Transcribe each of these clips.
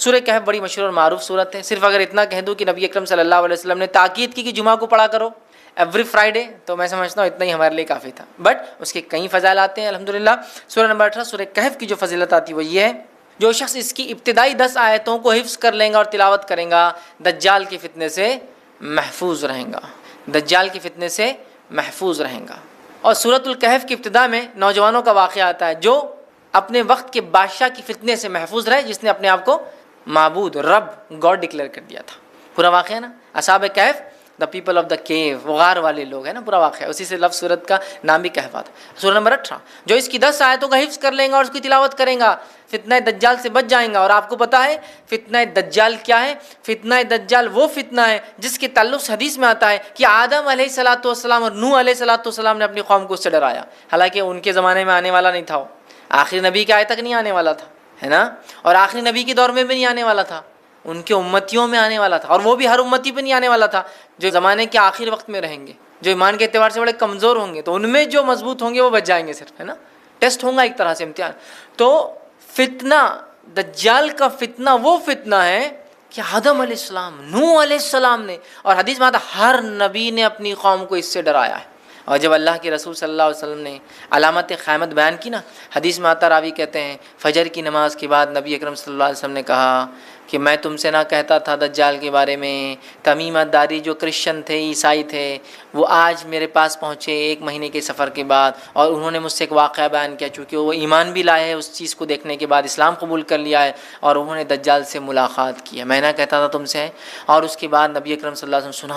سورہ کہف بڑی مشہور اور معروف صورت ہے. صرف اگر اتنا کہہ دوں کہ نبی اکرم صلی اللہ علیہ وسلم نے تاکید کی کہ جمعہ کو پڑھا کرو ایوری فرائیڈے، تو میں سمجھتا ہوں اتنا ہی ہمارے لیے کافی تھا. بٹ اس کے کئی فضائل آتے ہیں الحمدللہ. سورہ نمبر 18 سورہ کہف کی جو فضیلت آتی ہے وہ یہ ہے، جو شخص اس کی ابتدائی 10 آیتوں کو حفظ کر لیں گا اور تلاوت کریں گا، دجال کے فتنے سے محفوظ رہیں گا. دجال کے فتنے سے محفوظ رہیں گا. اور سورۃ الکہف کی ابتدا میں نوجوانوں کا واقعہ آتا ہے جو اپنے وقت کے بادشاہ کی فتنے سے محفوظ رہے، جس نے اپنے آپ کو معبود، رب، گاڈ ڈکلیئر کر دیا تھا. پورا واقعہ ہے نا، اصحاب کہف، دا پیپل آف دا کیو، وہ غار والے لوگ ہیں نا، پورا واقعہ. اسی سے لفظ سورت کا نام بھی کہف آتا. سورہ نمبر 18 جو اس کی 10 آیتوں کا حفظ کر لیں گا اور اس کی تلاوت کریں گا، فتنہ دجال سے بچ جائیں گا. اور آپ کو پتہ ہے فتنہ دجال کیا ہے؟ فتنہ دجال وہ فتنہ ہے جس کے تعلق سے حدیث میں آتا ہے کہ آدم علیہ الصلوۃ والسلام اور نوح علیہ الصلوۃ والسلام نے اپنی قوم کو اس سے ڈرایا. حالانکہ ان کے زمانے میں آنے والا نہیں تھا، وہ آخری نبی کے آئے تک نہیں آنے والا تھا، ہے نا، اور آخری نبی کے دور میں بھی نہیں آنے والا تھا، ان کے امتیوں میں آنے والا تھا. اور وہ بھی ہر امتی پہ نہیں آنے والا تھا، جو زمانے کے آخر وقت میں رہیں گے، جو ایمان کے اعتبار سے بڑے کمزور ہوں گے، تو ان میں جو مضبوط ہوں گے وہ بچ جائیں گے صرف، ہے نا. ٹیسٹ ہوں گا ایک طرح سے، امتحان. تو فتنہ دجال کا فتنہ وہ فتنہ ہے کہ آدم علیہ السلام، نوح علیہ السلام نے، اور حدیث میں آتا ہر نبی نے اپنی قوم کو اس سے ڈرایا ہے. اور جب اللہ کے رسول صلی اللہ علیہ وسلم نے علامت قیامت بیان کی نا، حدیث میں آتا، راوی کہتے ہیں فجر کی نماز کے بعد نبی اکرم صلی اللہ علیہ وسلم نے کہا کہ میں تم سے نہ کہتا تھا دجال کے بارے میں، تمیمہ داری جو کرسچن تھے، عیسائی تھے، وہ آج میرے پاس پہنچے 1 مہینے کے سفر کے بعد، اور انہوں نے مجھ سے ایک واقعہ بیان کیا، چونکہ وہ ایمان بھی لائے ہیں اس چیز کو دیکھنے کے بعد، اسلام قبول کر لیا ہے، اور انہوں نے دجال سے ملاقات کی ہے. میں نہ کہتا تھا تم سے. اور اس کے بعد نبی اکرم صلی اللہ علیہ وسلم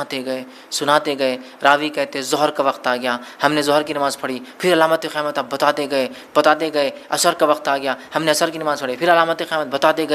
سناتے گئے. راوی کہتے ظہر کا وقت آ گیا، ہم نے ظہر کی نماز پڑھی، پھر علامت قیامت اب بتاتے گئے. عصر کا وقت آ گیا، ہم نے عصر کی نماز پڑھی، پھر علامت قیامت بتاتے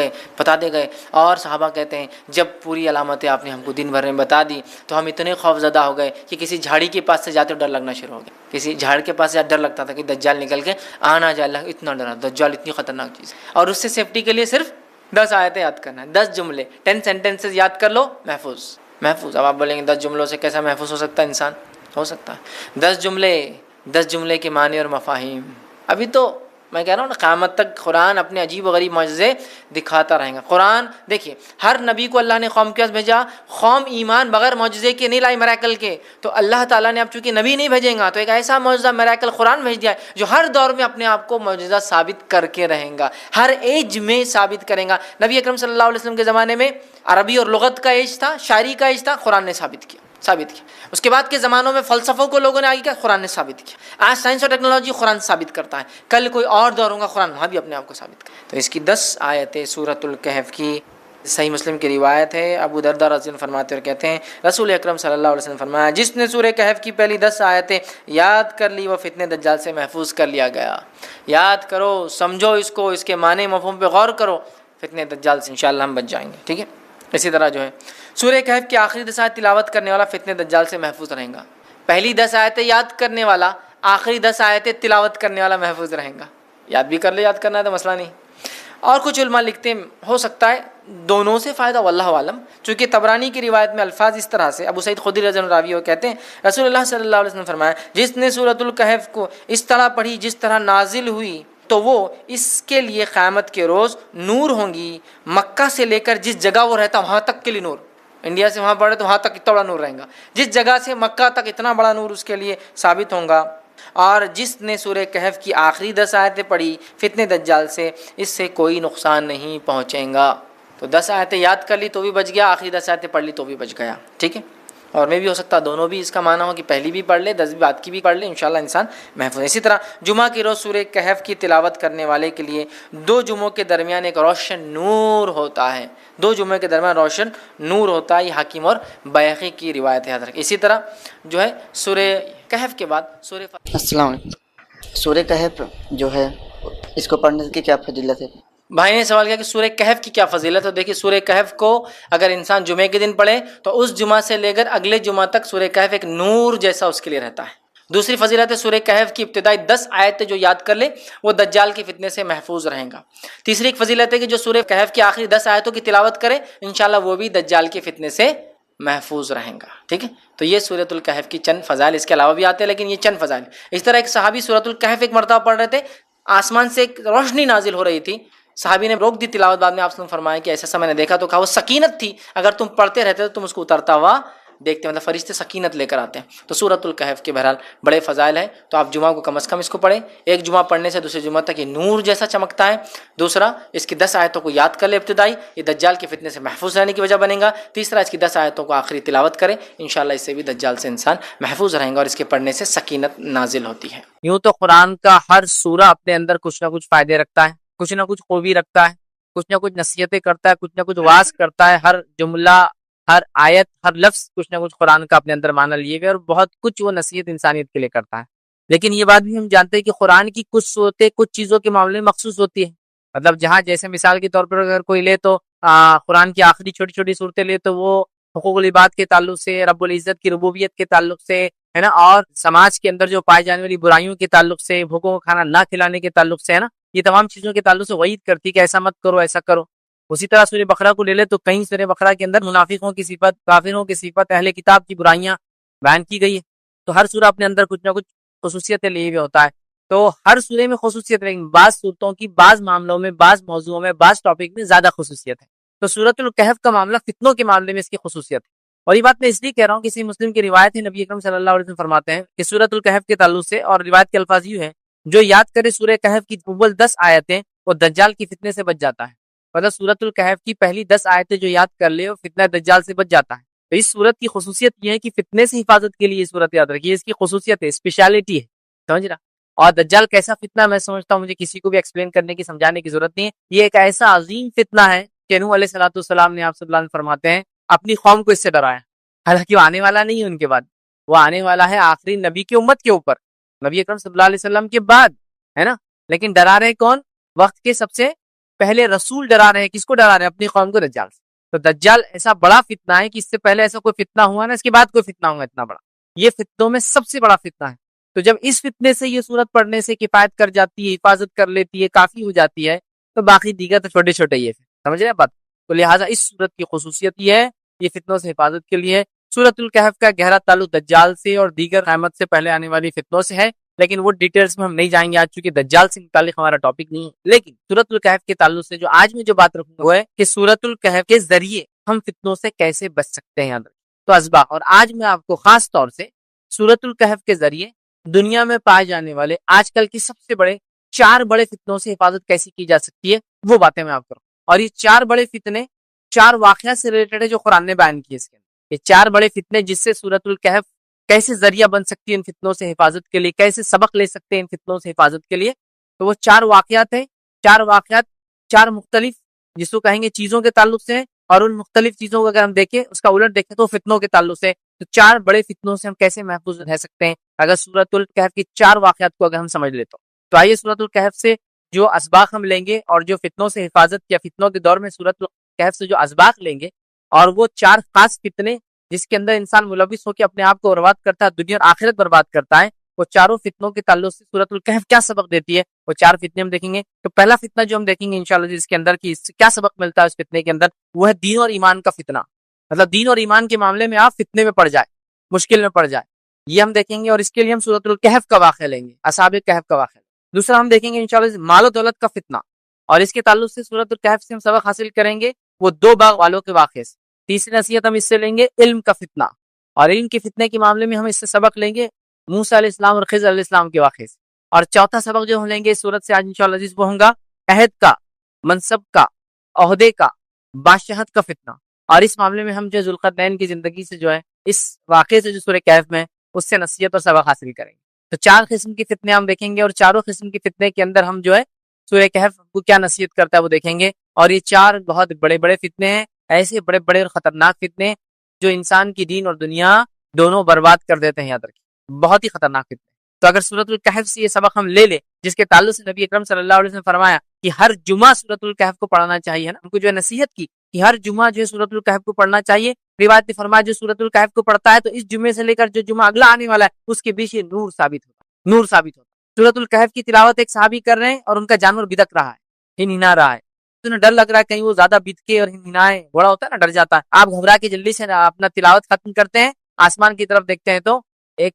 گئے. اور صحابہ کہتے ہیں جب پوری علامتیں آپ نے ہم کو دن بھر میں بتا دی تو ہم اتنے خوف زدہ ہو گئے کہ کسی جھاڑی کے پاس سے جاتے ڈر لگنا شروع ہو گیا. کسی جھاڑ کے پاس سے ڈر لگتا تھا کہ دجال نکل کے آنا جائے. اللہ اتنا ڈرا، دجال اتنی خطرناک چیز. اور اس سے سیفٹی کے لیے صرف 10 آیتیں یاد کرنا ہے، 10 جملے، 10 سینٹنسز یاد کر لو، محفوظ. اب آپ بولیں گے 10 جملوں سے کیسا محفوظ ہو سکتا ہے انسان؟ ہو سکتا ہے. 10 جملے کے معنی اور مفاہیم. ابھی تو میں کہہ رہا ہوں نا، قیامت تک قرآن اپنے عجیب و غریب معجزے دکھاتا رہے گا. قرآن دیکھیے، ہر نبی کو اللہ نے قوم کے پاس بھیجا، قوم ایمان بغیر معجزے کے نہیں لائی، میریکل کے. تو اللہ تعالیٰ نے اب چونکہ نبی نہیں بھیجیں گا تو ایک ایسا معجزہ میریکل قرآن بھیج دیا ہے جو ہر دور میں اپنے آپ کو معجزہ ثابت کر کے رہیں گا، ہر ایج میں ثابت کریں گا. نبی اکرم صلی اللہ علیہ وسلم کے زمانے میں عربی اور لغت کا ایج تھا، شاعری کا ایج تھا، قرآن نے ثابت کیا. اس کے بعد کے زمانوں میں فلسفوں کو لوگوں نے آگے کیا، قرآن نے ثابت کیا. آج سائنس اور ٹیکنالوجی قرآن ثابت کرتا ہے، کل کوئی اور دور ہوگا قرآن وہاں بھی اپنے آپ کو ثابت کرتا ہے. تو اس کی 10 آیتیں سورۃ الکہف کی، صحیح مسلم کی روایت ہے. ابو درداء رضی اللہ عنہ فرماتے اور کہتے ہیں رسول اکرم صلی اللہ علیہ وسلم فرمایا، جس نے سورہ کہف کی پہلی 10 آیتیں یاد کر لی وہ فتنے دجال سے محفوظ کر لیا گیا. یاد کرو، سمجھو اس کو، اس کے معنی مفہوم پہ غور کرو، فتنے دجال سے انشاءاللہ ہم بچ جائیں گے. ٹھیک ہے. اسی طرح جو ہے سورہ کہف کی آخری 10 آیت تلاوت کرنے والا فتنے دجال سے محفوظ رہیں گا. پہلی 10 آیتیں یاد کرنے والا، آخری 10 آیتیں تلاوت کرنے والا محفوظ رہیں گا. یاد بھی کر لے، یاد کرنا ہے تو مسئلہ نہیں. اور کچھ علماء لکھتے ہیں ہو سکتا ہے دونوں سے فائدہ، واللہ عالم. چونکہ طبرانی کی روایت میں الفاظ اس طرح سے، ابو سعید خدری رضی اللہ عنہ راوی وہ کہتے ہیں رسول اللہ صلی اللہ علیہ وسلم فرمایا، جس نے سورۃ الکہف کو اس طرح پڑھی جس طرح نازل ہوئی تو وہ اس کے لیے قیامت کے روز نور ہوں گی. مکہ سے لے کر جس جگہ وہ رہتا وہاں تک کے لیے نور، انڈیا سے وہاں پڑھے تو وہاں تک اتنا بڑا نور رہے گا، جس جگہ سے مکہ تک اتنا بڑا نور اس کے لیے ثابت ہوگا. اور جس نے سورہ کہف کی آخری 10 آیتیں پڑھی فتنے دجال سے، اس سے کوئی نقصان نہیں پہنچے گا. تو 10 آیتیں یاد کر لی تو بھی بچ گیا، آخری 10 آیتیں پڑھ لی تو بھی بچ گیا. ٹھیک ہے. اور میں بھی ہو سکتا دونوں بھی اس کا معنی ہو کہ پہلی بھی پڑھ لے، 10 بھی بعد کی بھی پڑھ لے، انشاءاللہ انسان محفوظ ہے. اسی طرح جمعہ کی روز سورہ کہف کی تلاوت کرنے والے کے لیے 2 جمعوں کے درمیان ایک روشن نور ہوتا ہے. 2 جمعے کے درمیان روشن نور ہوتا ہے. یہ حاکم اور بیہقی کی روایت ہے، یاد رکھیں. اسی طرح جو ہے سورہ کہف کے بعد سورہ السلام علیکم. سورہ کہف جو ہے اس کو پڑھنے کی کیا فضیلت ہے؟ بھائی نے سوال کیا کہ سورہ کہف کی کیا فضیلت ہے. دیکھیے سورہ کہف کو اگر انسان جمعے کے دن پڑھے تو اس جمعہ سے لے کر اگلے جمعہ تک سورہ کہف ایک نور جیسا اس کے لیے رہتا ہے. دوسری فضیلت ہے سورہ کہف کی ابتدائی 10 آیتیں جو یاد کر لے وہ دجال کے فتنے سے محفوظ رہیں گا. تیسری ایک فضیلت ہے کہ جو سورہ کہف کی آخری 10 آیتوں کی تلاوت کرے انشاءاللہ وہ بھی دجال کے فتنے سے محفوظ رہیں گا. ٹھیک ہے. تو یہ سورۃ الکہف کی چند فضائل، اس کے علاوہ بھی آتے ہیں لیکن یہ چند فضائل. اس طرح ایک صحابی سورۃ الکہف ایک مرتبہ پڑھ رہے تھے، آسمان سے ایک روشنی نازل ہو رہی تھی، صحابی نے روک دی تلاوت، بعد میں آپ نے فرمایا کہ ایسا ایسا میں نے دیکھا، تو کہا وہ سکینت تھی، اگر تم پڑھتے رہتے تو تم اس کو اترتا ہوا دیکھتے، مطلب فرشتے سکینت لے کر آتے ہیں۔ تو سورۃ الکہف کے بہرحال بڑے فضائل ہیں، تو آپ جمعہ کو کم از کم اس کو پڑھیں، ایک جمعہ پڑھنے سے دوسرے جمعہ تک یہ نور جیسا چمکتا ہے۔ دوسرا، اس کی 10 آیتوں کو یاد کر لے ابتدائی، یہ دجال کے فتنے سے محفوظ رہنے کی وجہ بنے گا۔ تیسرا، اس کی 10 آیتوں کو آخری تلاوت کریں، انشاءاللہ اس سے بھی دجال سے انسان محفوظ رہیں گا، اور اس کے پڑھنے سے سکینت نازل ہوتی ہے۔ یوں تو قرآن کا ہر سورہ اپنے اندر کچھ نہ کچھ فائدے رکھتا ہے، کچھ نہ کچھ خوبی رکھتا ہے، کچھ نہ کچھ نصیحتیں کرتا ہے، کچھ نہ کچھ واعظ کرتا ہے، ہر جملہ، ہر آیت، ہر لفظ کچھ نہ کچھ قرآن کا اپنے اندر معنی لیے ہوئے، اور بہت کچھ وہ نصیحت انسانیت کے لیے کرتا ہے۔ لیکن یہ بات بھی ہم جانتے ہیں کہ قرآن کی کچھ صورتیں کچھ چیزوں کے معاملے میں مخصوص ہوتی ہے، مطلب جہاں جیسے مثال کے طور پر اگر کوئی لے تو قرآن کی آخری چھوٹی چھوٹی صورتیں لے تو وہ حقوق العباد کے تعلق سے، رب العزت کی ربوبیت کے تعلق سے ہے نا، اور سماج کے اندر جو پائے جانے والی برائیوں کے تعلق سے، بھوکوں کو کھانا نہ کھلانے کے تعلق سے ہے نا، یہ تمام چیزوں کے تعلق سے وعید کرتی کہ ایسا مت کرو، ایسا کرو۔ اسی طرح سورہ بقرہ کو لے لے تو کہیں سورہ بقرہ کے اندر منافقوں کی صفت، کافروں کی صفت، اہل کتاب کی برائیاں بیان کی گئی ہے۔ تو ہر سورہ اپنے اندر کچھ نہ کچھ خصوصیتیں لیے ہوئے ہوتا ہے، تو ہر سورے میں خصوصیت، لیکن بعض صورتوں کی بعض معاملوں میں، بعض موضوعوں میں، بعض ٹاپک میں زیادہ خصوصیت ہے۔ تو سورۃ الکہف کا معاملہ فتنوں کے معاملے میں اس کی خصوصیت ہے، اور یہ بات میں اس لیے کہہ رہا ہوں، کسی مسلم کی روایت ہے، نبی اکرم صلی اللہ علیہ وسلم فرماتے ہیں کہ سورۃ الکہف کے تعلق سے، اور روایت کے الفاظ یوں ہیں، جو یاد کرے سورہ کہف کی اول 10 آیتیں، وہ دجال کی فتنے سے بچ جاتا ہے۔ مطلب سورۃ الکہف کی پہلی 10 آیتیں جو یاد کر لے، وہ فتنہ دجال سے بچ جاتا ہے۔ تو اس سورت کی خصوصیت یہ ہے کہ فتنے سے حفاظت کے لیے یہ سورت یاد رکھیے، اس کی خصوصیت ہے، اسپیشلٹی ہے، سمجھ رہا۔ اور دجال کیسا فتنہ، میں سمجھتا ہوں مجھے کسی کو بھی ایکسپلین کرنے کی، سمجھانے کی ضرورت نہیں ہے۔ یہ ایک ایسا عظیم فتنہ ہے کہ نوح علیہ السلام نے، آپ صلی اللہ علیہ وسلم فرماتے ہیں، اپنی قوم کو اس سے ڈرایا، حالانکہ وہ آنے والا نہیں ہے ان کے بعد، وہ آنے والا ہے آخری نبی کی امت کے اوپر، نبی اکرم صلی اللہ علیہ وسلم کے بعد، ہے نا۔ لیکن ڈرا رہے کون؟ وقت کے سب سے پہلے رسول ڈرا رہے ہیں، کس کو ڈرا رہے ہیں؟ اپنی قوم کو، دجال سے۔ تو دجال ایسا بڑا فتنہ ہے کہ اس سے پہلے ایسا کوئی فتنہ ہوا نا، اس کے بعد کوئی فتنہ ہوا اتنا بڑا، یہ فتنوں میں سب سے بڑا فتنہ ہے۔ تو جب اس فتنے سے یہ سورت پڑھنے سے کفایت کر جاتی ہے، حفاظت کر لیتی ہے، کافی ہو جاتی ہے، تو باقی دیگر تو چھوٹے چھوٹے یہ سمجھ رہے ہیں بات۔ تو لہٰذا اس سورت کی خصوصیت یہ ہے، یہ فتنوں سے حفاظت کے لیے۔ سورۃ الکہف کا گہرا تعلق دجال سے اور دیگر قیامت سے پہلے آنے والی فتنوں سے ہے، لیکن وہ ڈیٹیلز میں ہم نہیں جائیں گے آج، چونکہ دجال سے متعلق ہمارا ٹاپک نہیں ہے۔ لیکن سورۃ الکہف کے تعلق سے جو آج میں جو بات رکھوں گا وہ ہے کہ سورۃ الکہف کے ذریعے ہم فتنوں سے کیسے بچ سکتے ہیں۔ تو اسباق، اور آج میں آپ کو خاص طور سے سورۃ الکہف کے ذریعے دنیا میں پائے جانے والے آج کل کی سب سے بڑے 4 بڑے فتنوں سے حفاظت کیسی کی جا سکتی ہے، وہ باتیں میں آپ کروں۔ اور یہ 4 بڑے فتنے 4 واقعات سے ریلیٹڈ ہے جو قرآن نے بیان کیے اس کے اندر۔ یہ 4 بڑے فتنے جس سے سورۃ الکہف کیسے ذریعہ بن سکتی ہے ان فتنوں سے حفاظت کے لیے، کیسے سبق لے سکتے ہیں ان فتنوں سے حفاظت کے لیے، تو وہ 4 واقعات ہیں۔ 4 واقعات 4 مختلف جس کو کہیں گے چیزوں کے تعلق سے، اور ان مختلف چیزوں کو اگر ہم دیکھیں، اس کا الٹ دیکھیں تو فتنوں کے تعلق سے۔ تو 4 بڑے فتنوں سے ہم کیسے محفوظ رہ سکتے ہیں اگر سورۃ الکہف کی 4 واقعات کو اگر ہم سمجھ لیں تو آئیے سورۃ الکہف سے جو اسباق ہم لیں گے، اور جو فتنوں سے حفاظت یا فتنوں کے دور میں سورۃ الکہف سے جو اسباق لیں گے، اور وہ 4 خاص فتنے جس کے اندر انسان ملوث ہو کے اپنے آپ کو برباد کرتا ہے، دنیا اور آخرت برباد کرتا ہے، وہ چاروں فتنوں کے تعلق سے سورۃ الکہف کیا سبق دیتی ہے، وہ 4 فتنے ہم دیکھیں گے۔ تو پہلا فتنہ جو ہم دیکھیں گے انشاءاللہ جس کے اندر کی اس سے کیا سبق ملتا ہے اس فتنے کے اندر، وہ ہے دین اور ایمان کا فتنہ۔ مطلب دین اور ایمان کے معاملے میں آپ فتنے میں پڑ جائے، مشکل میں پڑ جائے، یہ ہم دیکھیں گے، اور اس کے لیے ہم سورۃ الکہف کا واقعہ لیں گے، اصحاب کہف کا واقعہ۔ دوسرا ہم دیکھیں گے انشاءاللہ مال و دولت کا فتنہ، اور اس کے تعلق سے سورۃ الکہف سے ہم سبق حاصل کریں گے وہ 2 باغ والوں کے واقعے سے۔ تیسری نصیحت ہم اس سے لیں گے علم کا فتنہ، اور علم کے فتنے کے معاملے میں ہم اس سے سبق لیں گے موسیٰ علیہ السلام اور خضر علیہ السلام کے واقعے سے۔ اور چوتھا سبق جو ہم لیں گے اس سورت سے آج انشاءاللہ جس وہ ہوں گا عہد کا، منصب کا، عہدے کا، بادشاہت کا فتنہ۔ اور اس معاملے میں ہم جو ذوالقرنین کی زندگی سے جو ہے اس واقعے سے جو سورہ کہف میں اس سے نصیحت اور سبق حاصل کریں گے۔ تو 4 قسم کی فتنے ہم دیکھیں گے، اور چاروں قسم کی فتنے کے اندر ہم جو ہے سورہ کہف کو کیا نصیحت کرتا ہے وہ دیکھیں گے۔ اور یہ 4 بہت بڑے بڑے فتنے ہیں، ایسے بڑے بڑے اور خطرناک فتنے جو انسان کی دین اور دنیا دونوں برباد کر دیتے ہیں، یاد رکھیں، بہت ہی خطرناک فتنے۔ تو اگر سورۃ الکہف سے یہ سبق ہم لے لیں جس کے تعلق سے نبی اکرم صلی اللہ علیہ وسلم فرمایا کہ ہر جمعہ سورۃ الکہف کو پڑھنا چاہیے نا، ان کو جو ہے نصیحت کی کہ ہر جمعہ جو ہے سورۃ الکہف کو پڑھنا چاہیے۔ روایت نے فرمایا جو سورۃ الکہف کو پڑھتا ہے تو اس جمعے سے لے کر جو جمعہ اگلا آنے والا ہے اس کے بیچ یہ نور ثابت ہوتا، نور ثابت ہوتا۔ سورۃ الکہف کی تلاوت ایک صحابی کر رہے ہیں اور ان کا جانور بدک رہا ہے، ہنہنا رہا ہے، تو انہیں ڈر لگ رہا ہے کہیں وہ زیادہ بدکے اور ہنہنائے، بڑا ہوتا ہے نا، ڈر جاتا ہے۔ آپ گھبرا کے جلدی سے اپنا تلاوت ختم کرتے ہیں، آسمان کی طرف دیکھتے ہیں تو ایک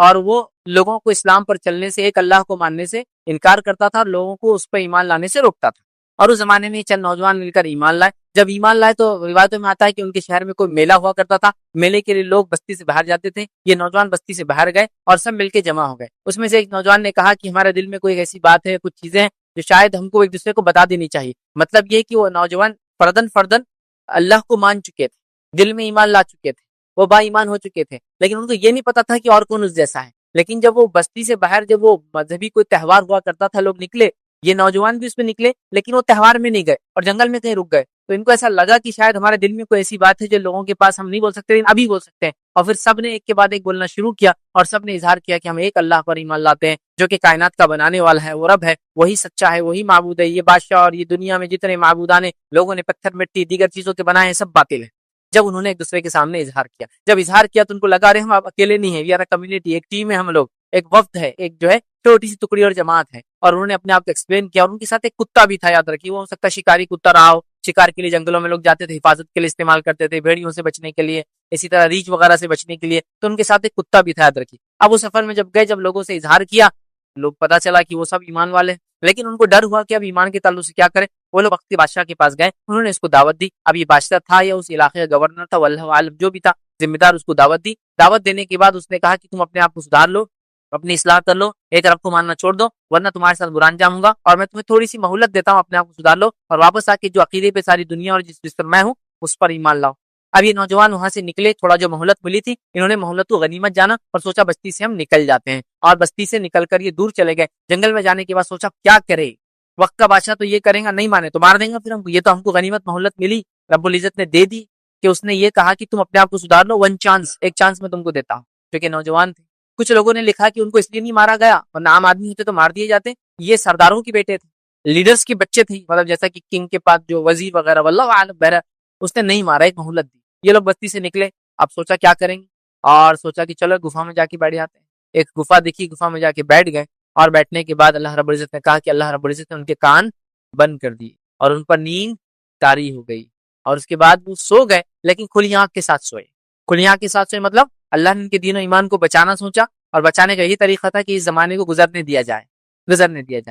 اور وہ لوگوں کو اسلام پر چلنے سے، ایک اللہ کو ماننے سے انکار کرتا تھا اور لوگوں کو اس پر ایمان لانے سے روکتا تھا. اور اس زمانے میں چند نوجوان مل کر ایمان لائے. جب ایمان لائے تو روایتوں میں آتا ہے کہ ان کے شہر میں کوئی میلہ ہوا کرتا تھا. میلے کے لیے لوگ بستی سے باہر جاتے تھے. یہ نوجوان بستی سے باہر گئے اور سب مل کے جمع ہو گئے. اس میں سے ایک نوجوان نے کہا کہ ہمارے دل میں کوئی ایسی بات ہے، کچھ چیزیں ہیں جو شاید ہم کو ایک دوسرے کو بتا دینی چاہیے. مطلب یہ کہ وہ نوجوان فردن اللہ کو مان چکے تھے، دل میں ایمان لا چکے تھے، وہ با ایمان ہو چکے تھے، لیکن ان کو یہ نہیں پتا تھا کہ اور کون اس جیسا ہے. لیکن جب وہ بستی سے باہر، جب وہ مذہبی کوئی تہوار ہوا کرتا تھا، لوگ نکلے، یہ نوجوان بھی اس میں نکلے، لیکن وہ تہوار میں نہیں گئے اور جنگل میں کہیں رک گئے. تو ان کو ایسا لگا کہ شاید ہمارے دل میں کوئی ایسی بات ہے جو لوگوں کے پاس ہم نہیں بول سکتے، لیکن ابھی بول سکتے ہیں. اور پھر سب نے ایک کے بعد ایک بولنا شروع کیا اور سب نے اظہار کیا کہ ہم ایک اللہ پر ایمان لاتے ہیں جو کہ کائنات کا بنانے والا ہے، وہ رب ہے، وہی سچا ہے، وہی معبود ہے. یہ بادشاہ اور یہ دنیا میں جتنے معبودان ہیں، لوگوں نے پتھر مٹی دیگر چیزوں کے بنائے ہیں، سب باطل ہیں. جب انہوں نے ایک دوسرے کے سامنے اظہار کیا، جب اظہار کیا تو ان کو لگا ارے ہم اکیلے نہیں ہیں، وی آر اے کمیونٹی، ایک ٹیم ہے ہم لوگ، ایک وفد ہے، ایک جو ہے چھوٹی سی ٹکڑی اور جماعت ہے. اور انہوں نے اپنے آپ کو ایکسپلین کیا. اور ان کے ساتھ ایک کتا بھی تھا، یاد رکھیے، وہ ہو سکتا ہے شکاری کتا رہا ہو. شکار کے لیے جنگلوں میں لوگ جاتے تھے، حفاظت کے لیے استعمال کرتے تھے، بھیڑیوں سے بچنے کے لیے، اسی طرح ریچھ وغیرہ سے بچنے کے لیے. تو ان کے ساتھ ایک کتا بھی تھا، یاد رکھیے. اب وہ سفر میں جب گئے، جب لوگوں سے اظہار کیا، لوگ پتا چلا کہ وہ سب ایمان والے ہیں، لیکن ان کو ڈر ہوا کہ اب ایمان کے تعلق سے کیا کریں. وہ لوگ وقت کے بادشاہ کے پاس گئے، انہوں نے اس کو دعوت دی. اب یہ بادشاہ تھا یا اس علاقے کا گورنر تھا، واللہ عالم، جو بھی تھا ذمہ دار، اس کو دعوت دی. دعوت دینے کے بعد اس نے کہا کہ تم اپنے آپ کو سدھار لو، اپنی اصلاح کر لو، ایک رب کو ماننا چھوڑ دو، ورنہ تمہارے ساتھ برا انجام ہوگا. اور میں تمہیں تھوڑی سی مہلت دیتا ہوں، اپنے آپ کو سدھار لو اور واپس آ کے جو عقیدے پہ ساری دنیا اور جس پر میں ہوں اس پر ایمان لاؤ. اب یہ نوجوان وہاں سے نکلے، تھوڑا جو مہلت ملی تھی، انہوں نے مہلت کو غنیمت جانا اور سوچا بستی سے ہم نکل جاتے ہیں. اور بستی سے نکل کر یہ دور چلے گئے. جنگل میں جانے کے بعد سوچا کیا کرے، وقت کا بادشاہ تو یہ کرے گا، نہیں مانے تو مار دیں گا. پھر یہ تو ہم کو غنیمت مہلت ملی، رب العزت نے دے دی کہ اس نے یہ کہا کہ تم اپنے آپ کو سدھار لو، ون چانس، ایک چانس میں تم کو دیتا ہوں. جو کہ نوجوان تھے. کچھ لوگوں نے لکھا کہ ان کو اس لیے نہیں مارا گیا، ورنہ عام آدمی ہوتے تو مار دیے جاتے. یہ سرداروں کے بیٹے تھے، لیڈرز کے بچے تھے، مطلب جیسا کہ کنگ کے پاس جو وزیر وغیرہ، واللہ عالم، بہرحال اس نے نہیں مارا، ایک مہلت دی. یہ لوگ بستی سے نکلے. اب سوچا کیا کریں گے، اور سوچا کہ چلو گفا میں جا کے بیٹھ جاتے ہیں. ایک گفا دیکھی، گفا میں جا کے بیٹھ گئے. اور بیٹھنے کے بعد اللہ رب العزت نے کہا کہ اللہ رب العزت نے ان کے کان بند کر دیے اور ان پر نیند طاری ہو گئی. اور اس کے بعد وہ سو گئے، لیکن کھلی آنکھ کے ساتھ سوئے. کھلی آنکھ کے ساتھ سوئے مطلب اللہ نے ان کے دین و ایمان کو بچانا سوچا، اور بچانے کا یہی طریقہ تھا کہ اس زمانے کو گزرنے دیا جائے.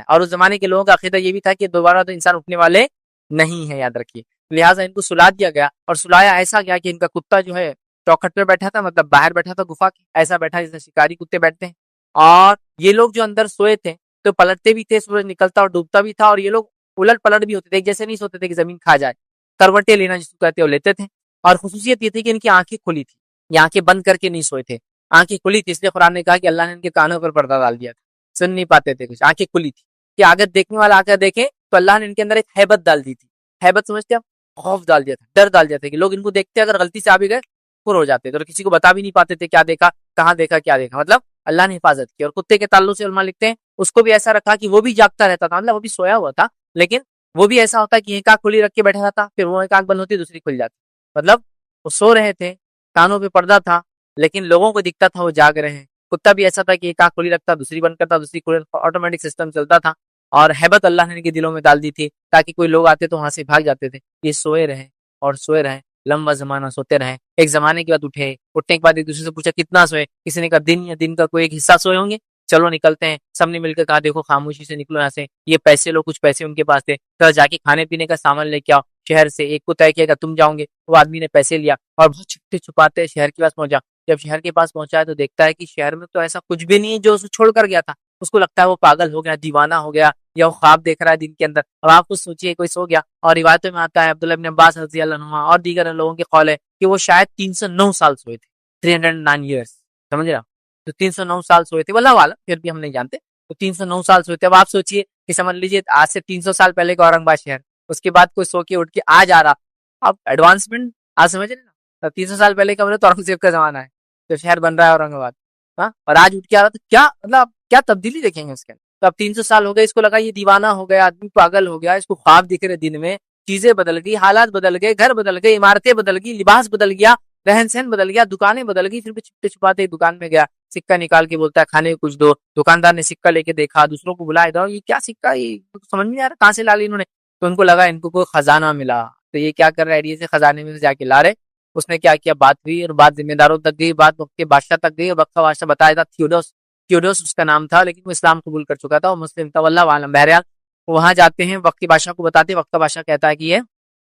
اور اس زمانے کے لوگوں کا عقیدہ یہ بھی تھا کہ دوبارہ تو انسان اٹھنے والے نہیں ہے، یاد رکھیے. لہٰذا ان کو سلا دیا گیا، اور سلایا ایسا گیا کہ ان کا کتا جو ہے چوکھٹ پہ بیٹھا تھا، مطلب باہر بیٹھا تھا گفا کے، ایسا بیٹھا جیسے شکاری کتے بیٹھتے ہیں. اور یہ لوگ جو اندر سوئے تھے تو پلٹتے بھی تھے، سورج نکلتا اور ڈوبتا بھی تھا. اور یہ لوگ الٹ پلٹ بھی ہوتے تھے، ایک جیسے نہیں سوتے تھے کہ زمین کھا جائے. کروٹیں لینا جس کو کہتے ہیں وہ لیتے تھے. اور خصوصیت یہ تھی کہ ان کی آنکھیں کھلی تھی، یہ آنکھیں بند کر کے نہیں سوئے تھے، آنکھیں کھلی تھی. اس لیے قرآن نے کہا کہ اللہ نے ان کے کانوں پر پردہ ڈال دیا تھا، سن نہیں پاتے تھے کچھ، آنکھیں کھلی تھی کہ اگر دیکھنے والا آ کر دیکھے تو اللہ نے ان کے اندر ایک ہیبت ڈال دی تھی. ہیبت سمجھتے آپ، خوف ڈال دیا تھا، ڈر ڈال دیا تھا کہ لوگ ان کو دیکھتے اگر غلطی سے آ بھی گئے پر ہو جاتے تھے، اور کسی کو بتا بھی نہیں پاتے تھے کیا دیکھا، کہاں دیکھا، کیا دیکھا. مطلب اللہ نے حفاظت کی. اور کتے کے تعلق سے علماء لکھتے ہیں اس کو بھی ایسا رکھا کہ وہ بھی جاگتا رہتا تھا، مطلب وہ بھی سویا ہوا تھا، لیکن وہ بھی ایسا ہوتا کہ ایک آنکھ کھلی رکھ کے بیٹھا رہتا، پھر وہ ایک آنکھ بند ہوتی دوسری کھل جاتی. مطلب وہ سو رہے تھے، کانوں پہ پردہ تھا، لیکن لوگوں کو دکھتا تھا وہ جاگ رہے ہیں. کتا بھی ایسا تھا کہ ایک آنکھ کھلی رکھتا، دوسری بند کرتا، دوسری کھلی، آٹومیٹک سسٹم چلتا تھا. اور ہیبت اللہ نے ان کے دلوں میں ڈال دی تھی تاکہ کوئی لوگ آتے تو وہاں سے بھاگ جاتے تھے. یہ سوئے رہے اور سوئے رہے، لمبا زمانہ سوتے رہے. ایک زمانے کے بعد اٹھے، اٹھنے کے بعد ایک دوسرے سے پوچھا کتنا سوئے. کسی نے کہا دن یا دن کا کوئی ایک حصہ سوئے ہوں گے، چلو نکلتے ہیں. سب نے مل کر کہا دیکھو خاموشی سے نکلو یہاں سے، یہ پیسے لو، کچھ پیسے ان کے پاس تھے، تو جا کے کھانے پینے کا سامان لے کے آؤ شہر سے. ایک کو طے کیا کہ تم جاؤں گے، وہ آدمی نے پیسے لیا اور بہت چھپتے چھپاتے شہر کے پاس پہنچا. جب شہر کے پاس پہنچا ہے تو دیکھتا ہے کہ شہر میں تو ایسا کچھ بھی نہیں ہے جو اسے چھوڑ کر گیا تھا. اس کو لگتا ہے وہ پاگل ہو گیا، دیوانہ ہو گیا، یا وہ خواب دیکھ رہا ہے دن کے اندر. اب آپ کچھ سوچیے کوئی سو گیا. اور روایتوں میں آتا ہے عبداللہ بن عباس رضی اللہ عنہ اور دیگر لوگوں کے قول ہے کہ وہ شاید 309 سال سوئے تھے، 309 ایئرس، سمجھ رہا. تو 309 سال سوئے تھے، واللہ اعلم، پھر بھی ہم نہیں جانتے. تو 309 سال سوئے تھے. اب آپ سوچیے کہ سمجھ لیجیے آج سے 300 سال پہلے کا اورنگ آباد شہر، اس کے بعد کوئی سو کے اٹھ کے آج آ رہا. اب ایڈوانسمنٹ آج سمجھ رہے نا، 300 سال پہلے کا تو اورنگزیب کا زمانہ ہے، تو شہر بن رہا ہے اورنگ آباد، ہاں، اور آج اٹھ کے آ رہا. تو کیا مطلب کیا تبدیلی دیکھیں گے اس کے اندر. تو اب 300 سال ہو گئے، اس کو لگا یہ دیوانہ ہو گیا، آدمی پاگل ہو گیا، اس کو خواب دکھ رہے دن میں، چیزیں بدل گئی، حالات بدل گئے، گھر بدل گئے، عمارتیں بدل گئی، لباس بدل گیا، رہن سہن بدل گیا، دکانیں بدل گئی. پھر بھی چھپتے چھپاتے دکان میں گیا، سکہ نکال کے بولتا ہے کھانے کو کچھ دو. دکاندار نے سکہ لے کے دیکھا، دوسروں کو بلایا، ادھر یہ کیا سکہ، یہ سمجھ نہیں آ رہا کہاں سے لا لی انہوں نے. تو ان کو لگا ان کو کوئی خزانہ ملا، تو یہ کیا کر رہا ہے، ایڈیے سے خزانے میں سے جا کے لا رہے اس نے کیا کیا، بات ہوئی اور بات ذمہ داروں تک گئی، بات وقت کے بادشاہ تک گئی، اور وقت کا بادشاہ بتایا تھا تھیوڈوس اس کا نام تھا، لیکن وہ اسلام قبول کر چکا تھا، وہ مسلم تھا، واللہ عالم۔ بہرحال وہاں جاتے ہیں، وقت کے بادشاہ کو بتاتے ہیں، وقت کا بادشاہ کہتا ہے کہ یہ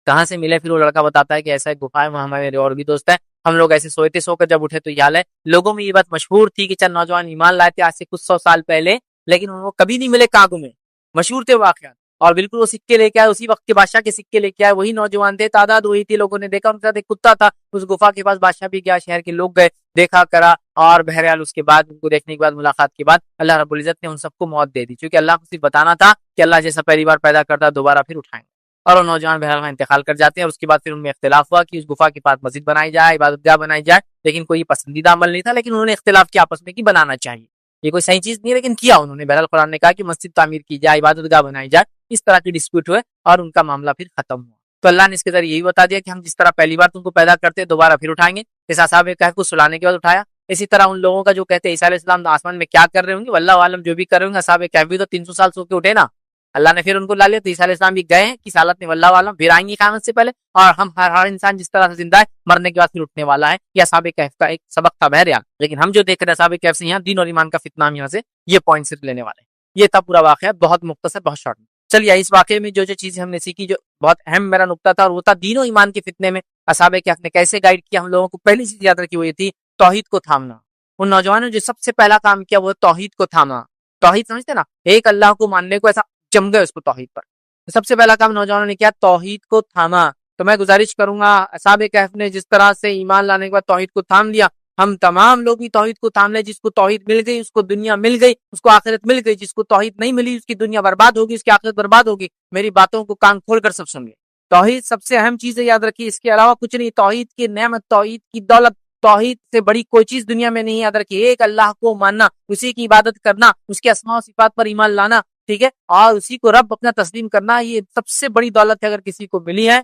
کہاں سے ملے، پھر وہ لڑکا بتاتا ہے کہ ایسا ایک گفا ہے، وہاں میرے اور بھی دوست ہیں، ہم لوگ ایسے سوئے تھے، سو کر جب اٹھے تو یہ حال ہے۔ لوگوں میں یہ بات مشہور تھی کہ چند نوجوان ایمان لائے تھے آج سے کچھ 100 سال پہلے، لیکن ان کو کبھی نہیں ملے کاغوں میں، مشہور تھے واقعات، اور بالکل وہ سکے لے کے آئے، اسی وقت کے بادشاہ کے سکے لے کے آئے، وہی نوجوان تھے، تعداد وہی تھی، لوگوں نے دیکھا، ان کے ساتھ ایک کتا تھا، اس گفا کے پاس بادشاہ بھی گیا، شہر کے لوگ گئے، دیکھا کرا، اور بہرحال اس کے بعد ان کو دیکھنے کے بعد ملاقات کے بعد اللہ رب العزت نے ان سب کو موت دے دی، کیونکہ اللہ کو صرف بتانا تھا کہ اللہ جیسا پہلی بار پیدا کرتا دوبارہ پھر اٹھائیں گے، اور وہ نوجوان بہرحال وہاں انتقال کر جاتے ہیں، اور اس کے بعد پھر ان میں اختلاف ہوا کہ اس گفا کے پاس مسجد بنائی جائے، عبادت گاہ بنائی جائے، لیکن کوئی پسندیدہ عمل نہیں تھا، لیکن انہوں نے اختلاف کیا آپس میں کہ بنانا چاہیے، یہ کوئی صحیح چیز نہیں ہے، لیکن کیا انہوں نے، بہرحال قرآن نے کہا کہ مسجد تعمیر کی جائے، عبادت گاہ بنائی جائے، اس طرح کی ڈسپیوٹ ہوئے اور ان کا معاملہ پھر ختم ہوا۔ تو اللہ نے اس کے ذریعے یہی بتا دیا کہ ہم جس طرح پہلی بار تم کو پیدا کرتے دوبارہ پھر اٹھائیں گے، جیسا اصحاب کہف کو سلانے کے بعد اٹھایا، اسی طرح ان لوگوں کا جو کہتے ہیں عیسیٰ علیہ السلام آسمان میں کیا کر رہے ہوں گے، واللہ عالم، جو بھی کر رہے ہوں گے، اصحاب کہف بھی تو 300 سال سو کے اٹھے نا، اللہ نے پھر ان کو لا لیا، تو عیسیٰ علیہ السلام بھی گئے ہیں کس حالت میں، واللہ عالم، پھر آئیں گے قیامت سے پہلے، اور ہم ہر انسان جس طرح سے زندہ ہے مرنے کے بعد پھر اٹھنے والا ہے، یہ اصحاب کہف کا ایک سبق تھا بہرحال، لیکن ہم جو دیکھ رہے ہیں اصحاب کہف سے یہاں دین اور ایمان کا فتنہ، ہم یہاں سے یہ پوائنٹ صرف لینے والے ہیں۔ یہ تھا پورا واقعہ، بہت مختصر، بہت شارٹ میں۔ چلیے اس واقعے میں جو چیزیں ہم نے سیکھی، جو بہت اہم میرا نقطہ تھا، اور وہ تھا دین و ایمان کے فتنے میں اصحاب کہف نے کیسے گائیڈ کیا ہم لوگوں کو۔ پہلی چیز یاد رکھی وہ یہ تھی توحید کو تھامنا، ان نوجوانوں نے جو سب سے پہلا کام کیا وہ توحید کو تھاما۔ توحید سمجھتے نا، ایک اللہ کو ماننے کو، ایسا جم گئے اس کو توحید پر، سب سے پہلا کام نوجوانوں نے کیا، توحید کو تھاما۔ تو میں گزارش کروں گا اصحاب کہف نے جس طرح سے ایمان لانے کے بعد توحید کو تھام لیا، ہم تمام لوگ بھی توحید کو تھام لیں۔ جس کو توحید مل گئی اس کو دنیا مل گئی، اس کو آخرت مل گئی، جس کو توحید نہیں ملی اس کی دنیا برباد ہوگی، اس کی آخرت برباد ہوگی۔ میری باتوں کو کان کھول کر سب سن لیں، توحید سب سے اہم چیز ہے، یاد رکھیے، اس کے علاوہ کچھ نہیں۔ توحید کی نعمت، توحید کی دولت، توحید سے بڑی کوئی چیز دنیا میں نہیں، یاد رکھیے۔ ایک اللہ کو ماننا، اسی کی عبادت کرنا، اس کے اسماء و صفات پر ایمان لانا، ٹھیک ہے، اور اسی کو رب اپنا تسلیم کرنا، یہ سب سے بڑی دولت ہے اگر کسی کو ملی ہے،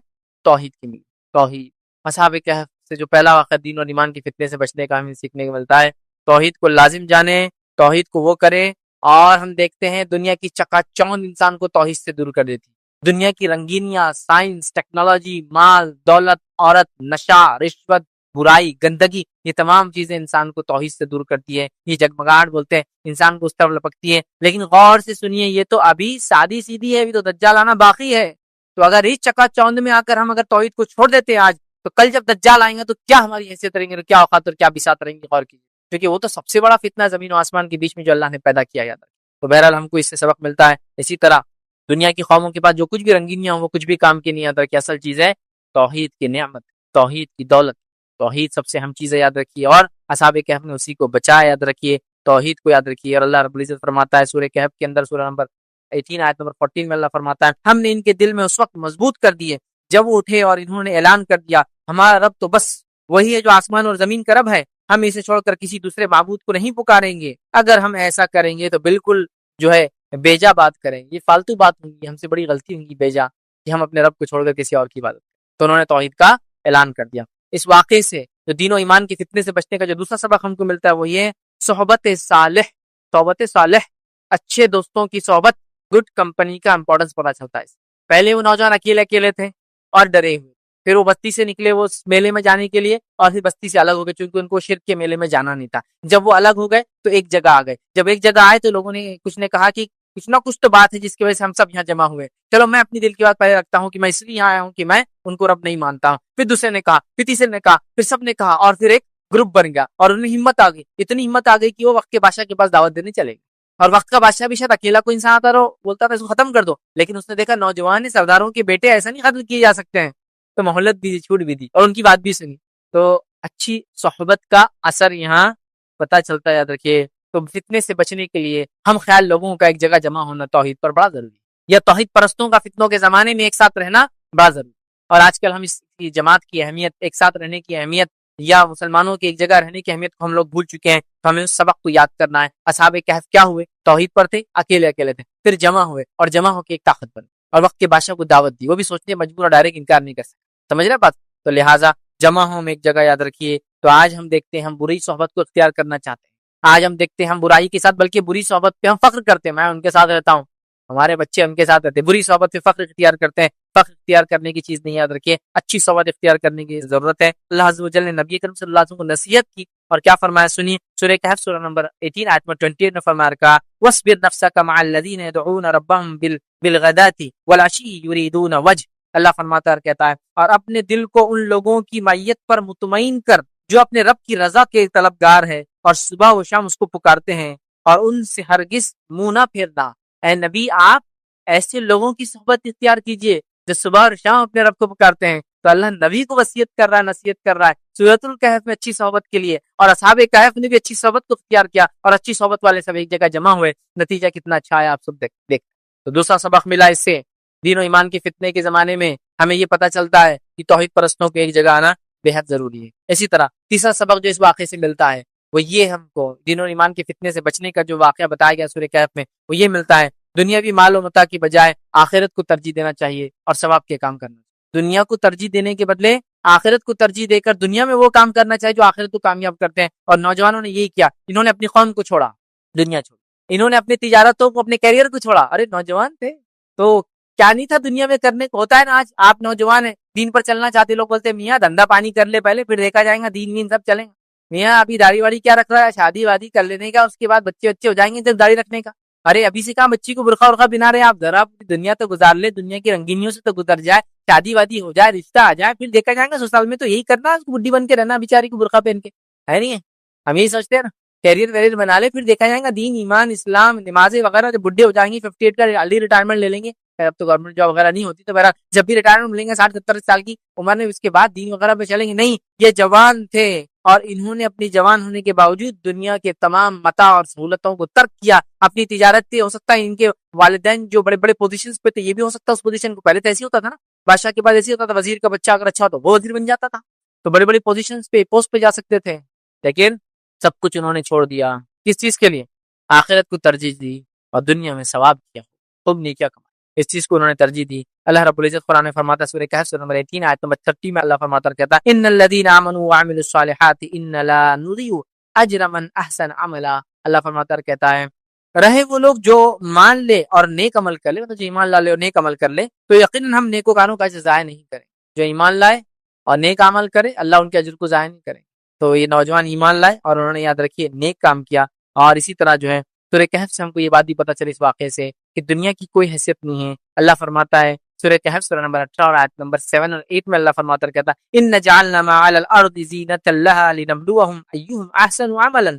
توحید کی ملی۔ توحید اصحاب کہف سے جو پہلا واقعہ دین اور ایمان کے فتنے سے بچنے کا ہمیں سیکھنے کو ملتا ہے، توحید کو لازم جانے، توحید کو وہ کرے، اور ہم دیکھتے ہیں دنیا کی چکا چوند انسان کو توحید سے دور کر دیتی، دنیا کی رنگینیاں، سائنس، ٹیکنالوجی، مال، دولت، عورت، نشہ، رشوت، برائی، گندگی، یہ تمام چیزیں انسان کو توحید سے دور کرتی ہے، یہ جگمگاہٹ بولتے ہیں، انسان کو اس طرف لپکتی ہے۔ لیکن غور سے سنیے، یہ تو ابھی سادی سیدھی ہے، ابھی تو دجال آنا باقی ہے۔ تو اگر اس چکا چوند میں آ کر ہم اگر توحید کو چھوڑ دیتے آج، تو کل جب دجال آئیں گے تو کیا ہماری حیثیت رہیں گے، کیا اوقات اور کیا بساط رہیں گی، غور کیجیے، کیونکہ وہ تو سب سے بڑا فتنہ زمین و آسمان کے بیچ میں جو اللہ نے پیدا کیا جاتا ہے۔ تو بہرحال ہم کو اس سے سبق ملتا ہے۔ اسی طرح دنیا کی قوموں کے پاس جو کچھ بھی رنگینیاں ہوں وہ کچھ بھی کام کی نہیں آتا، کہ اصل چیز ہے توحید کی نعمت، توحید کی دولت، توحید سب سے اہم چیز ہے، یاد رکھیے۔ اور اصحاب کہف نے اسی کو بچایا، یاد رکھیے، توحید کو یاد رکھیے۔ اور اللہ رب العزت فرماتا ہے سورہ کہف کے اندر، سورہ نمبر 18 آیت نمبر 14 میں اللہ فرماتا ہے، ہم نے ان کے دل میں اس وقت مضبوط کر دیے جب وہ اٹھے اور انہوں نے اعلان کر دیا، ہمارا رب تو بس وہی ہے جو آسمان اور زمین کا رب ہے، ہم اسے چھوڑ کر کسی دوسرے معبود کو نہیں پکاریں گے۔ اگر ہم ایسا کریں گے تو بالکل جو ہے بیجا بات کریں گے، یہ فالتو بات ہوں گی، ہم سے بڑی غلطی ہوں گی بیجا، کہ ہم اپنے رب کو چھوڑ کر کسی اور کی عبادت کریں۔ تو انہوں نے توحید کا اعلان کر دیا۔ اس واقعے سے جو دین و ایمان کے فتنے سے بچنے کا جو دوسرا سبق ہم کو ملتا ہے وہ یہ صحبت صالح، صحبت صالح، اچھے دوستوں کی صحبت، گڈ کمپنی کا امپورٹنس پتا چلتا ہے۔ پہلے وہ نوجوان اکیلے اکیلے تھے اور ڈرے ہوئے، پھر وہ بستی سے نکلے وہ میلے میں جانے کے لیے، اور پھر بستی سے الگ ہو گئے چونکہ ان کو شرک کے میلے میں جانا نہیں تھا۔ جب وہ الگ ہو گئے تو ایک جگہ آ گئے، جب ایک جگہ آئے تو لوگوں نے کچھ نے کہا کہ کچھ نہ کچھ تو بات ہے جس کی وجہ سے ہم سب یہاں جمع ہوئے، چلو میں اپنی دل کی بات پہلے رکھتا ہوں کہ میں اس لیے یہاں آیا ہوں کہ میں ان کو رب نہیں مانتا ہوں۔ پھر دوسرے نے کہا، پھر تیسرے نے کہا، پھر سب نے کہا، اور پھر ایک گروپ بن گیا، اور انہیں ہمت آ گئی، اتنی ہمت آ گئی کہ وہ وقت کے بادشاہ کے پاس دعوت دینے چلے گئے۔ اور وقت کا بادشاہ بھی شاید اکیلا کوئی انسان آتا رہو بولتا تھا اس کو ختم کر دو، لیکن اس نے دیکھا نوجوان سرداروں کے بیٹے ایسا نہیں ختم کیے جا سکتے ہیں، تو مہلت بھی دی، چھوٹ بھی دی، اور ان کی بات بھی سنی۔ تو اچھی صحبت کا اثر یہاں پتہ چلتا ہے، یاد رکھیے۔ تو فتنے سے بچنے کے لیے ہم خیال لوگوں کا ایک جگہ جمع ہونا توحید پر بڑا ضروری ہے، یا توحید پرستوں کا فتنوں کے زمانے میں ایک ساتھ رہنا بڑا ضروری ہے۔ اور آج کل ہم اس کی جماعت کی اہمیت، ایک ساتھ رہنے کی اہمیت، یا مسلمانوں کی ایک جگہ رہنے کی اہمیت کو ہم لوگ بھول چکے ہیں۔ تو ہمیں اس سبق کو یاد کرنا ہے۔ اصحاب کہف کیا ہوئے؟ توحید پر تھے، اکیلے اکیلے تھے، پھر جمع ہوئے، اور جمع ہو کے ایک طاقت بنے، اور وقت کے بادشاہ کو دعوت دی، وہ بھی سوچنے مجبور اور ڈائریکٹ انکار نہیں کر سکتے، سمجھ رہے بات؟ تو لہٰذا جمع ہوں ایک جگہ، یاد رکھیے۔ تو آج ہم دیکھتے ہیں ہم بری صحبت کو اختیار کرنا چاہتے ہیں، آج ہم دیکھتے ہیں ہم برائی کے ساتھ بلکہ بری صحبت پہ ہم فخر کرتے ہیں، میں ان کے ساتھ رہتا ہوں، ہمارے بچے ان کے ساتھ رہتے ہیں، بری صحبت سے فخر اختیار کرتے ہیں. فخر اختیار کرنے کی چیز نہیں، یاد رکھیے اچھی صحبت اختیار کرنے کی ضرورت ہے. اللہ عز و جل نے نبی کریم صلی اللہ علیہ وسلم کو نصیحت کی اور کیا فرمایا سنیے. سورہ کہف سورہ نمبر 18 آیت نمبر 28 میں فرمایا رکھا وَاصْبِرْ نَفْسَكَ مَعَ الَّذِينَ يَدْعُونَ رَبَّهُمْ بِالْغَدَاةِ وَالْعَشِيِّ يُرِيدُونَ وَجْهَهُ. اللہ فرماتا ہے کہتا ہے اور اپنے دل کو ان لوگوں کی معیت پر مطمئن کر جو اپنے رب کی رضا کے طلبگار ہے اور صبح و شام اس کو پکارتے ہیں اور ان سے ہرگز منہ نہ پھیرنا. اے نبی آپ ایسے لوگوں کی صحبت اختیار کیجئے جو صبح اور شام اپنے رب کو پکارتے ہیں. تو اللہ نبی کو وصیت کر رہا ہے، نصیحت کر رہا ہے سورۃ الکہف میں اچھی صحبت کے لیے، اور اصحاب کہف نے بھی اچھی صحبت کو اختیار کیا اور اچھی صحبت والے سب ایک جگہ جمع ہوئے. نتیجہ کتنا اچھا ہے آپ سب دیکھ. تو دوسرا سبق ملا اس سے دین و ایمان کے فتنے کے زمانے میں ہمیں یہ پتہ چلتا ہے کہ توحید پرستوں کو ایک جگہ آنا بے حد ضروری ہے. اسی طرح تیسرا سبق جو اس واقعے سے ملتا ہے وہ یہ ہم کو دین و ایمان کے فتنے سے بچنے کا جو واقعہ بتایا گیا سورہ کہف میں وہ یہ ملتا ہے دنیاوی مال و متاع کی بجائے آخرت کو ترجیح دینا چاہیے اور ثواب کے کام کرنا. دنیا کو ترجیح دینے کے بدلے آخرت کو ترجیح دے کر دنیا میں وہ کام کرنا چاہیے جو آخرت کو کامیاب کرتے ہیں. اور نوجوانوں نے یہی کیا، انہوں نے اپنی قوم کو چھوڑا، دنیا چھوڑی، انہوں نے اپنی تجارتوں کو اپنے کیریئر کو چھوڑا. ارے نوجوان تھے تو کیا نہیں تھا دنیا میں کرنے کو. ہوتا ہے نا آج آپ نوجوان ہیں دین پر چلنا چاہتے، لوگ بولتے ہیں میاں دھندا پانی کر لے پہلے پھر دیکھا جائے گا، دین وین سب چلیں گا. میاں ابھی داڑھی واڑی کیا رکھ رہا ہے، شادی وادی کر لینے کا، اس کے بعد بچے ہو جائیں گے جب داڑھی رکھنے کا. ارے ابھی سے کہاں بچی کو برقع ورقع بنا رہے آپ، ذرا دنیا تو گزار لے، دنیا کی رنگینیوں سے تو گزر جائے، شادی وادی ہو جائے، رشتہ آ جائے، پھر دیکھا جائے گا. سسرال میں تو یہی کرنا، بڈھی بن کے رہنا بیچاری کو برقع پہن کے، ہے نہیں ہے. ہم یہی سوچتے ہیں نا کیریئر ویریئر بنا لے، پھر دیکھا جائے گا دین ایمان اسلام نمازیں وغیرہ. جب بڈھے ہو جائیں گے 58 کا ارلی ریٹائرمنٹ لے لیں گے، اب تو گورنمنٹ جاب وغیرہ نہیں ہوتی، تو بہرحال جب بھی ریٹائرمنٹ ملیں گے 60-70 سال کی عمر میں، اس کے بعد دین وغیرہ پہ چلیں گے. نہیں، یہ جوان تھے اور انہوں نے اپنی جوان ہونے کے باوجود دنیا کے تمام متاع اور سہولتوں کو ترک کیا. اپنی تجارت تھی، ہو سکتا ہے ان کے والدین جو بڑے بڑے پوزیشنز پہ تھے، یہ بھی ہو سکتا ہے اس پوزیشن کو پہلے تو ایسے ہوتا تھا نا، بادشاہ کے بعد ایسے ہوتا تھا، وزیر کا بچہ اگر اچھا ہو تو وہ وزیر بن جاتا تھا، تو بڑے بڑے پوزیشنز پہ پوسٹ پہ جا سکتے تھے. لیکن سب کچھ انہوں نے چھوڑ دیا، کس چیز کے لیے؟ آخرت کو ترجیح دی اور دنیا میں ثواب کیا، خوب نیکیاں کمائی، اس چیز کو انہوں نے ترجیح دی. اللہ رب العزت قرآن میں فرماتا ہے سورہ کہف سورہ نمبر 18 آیت نمبر 30 میں اللہ فرماتا ہے کہتا ہے ان الذين امنوا وعملوا الصالحات ان لا نضيع اجر من احسن عملا. اللہ فرماتا ہے کہتا ہے رہے وہ لوگ جو مان لے اور نیک عمل کر لے، مطلب جو ایمان لا لے اور نیک عمل کر لے تو یقیناً ہم نیکوکاروں کا اجر ضائع نہیں کریں. جو ایمان لائے اور نیک عمل کرے اللہ ان کے اجر کو ضائع نہیں کریں. تو یہ نوجوان ایمان لائے اور انہوں نے یاد رکھیے نیک کام کیا. اور اسی طرح جو ہے سورہ کہف سے ہم کو یہ بات بھی پتہ چلی اس واقعے سے کہ دنیا کی کوئی حیثیت نہیں ہے. اللہ فرماتا ہے سورہ کہف سورہ نمبر 18 اور آیت نمبر 7 اور 8 میں اللہ فرماتا ہے کہتا ہے ان جعلنا ما علی الارض زینۃ لها لنبلوهم ایہم احسن عملا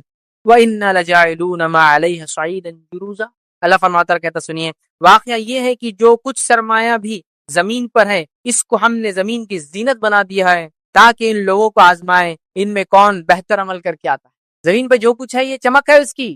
وَإِنَّا لَجَاعِلُونَ مَا عَلَيْهَا صَعِيدًا جُرُوزًا. اللہ فرماتا کہتا سنیے واقعہ یہ ہے کہ جو کچھ سرمایہ بھی زمین پر ہے اس کو ہم نے زمین کی زینت بنا دیا ہے تاکہ ان لوگوں کو آزمائے ان میں کون بہتر عمل کر کے آتا ہے. زمین پہ جو کچھ ہے یہ چمک ہے اس کی،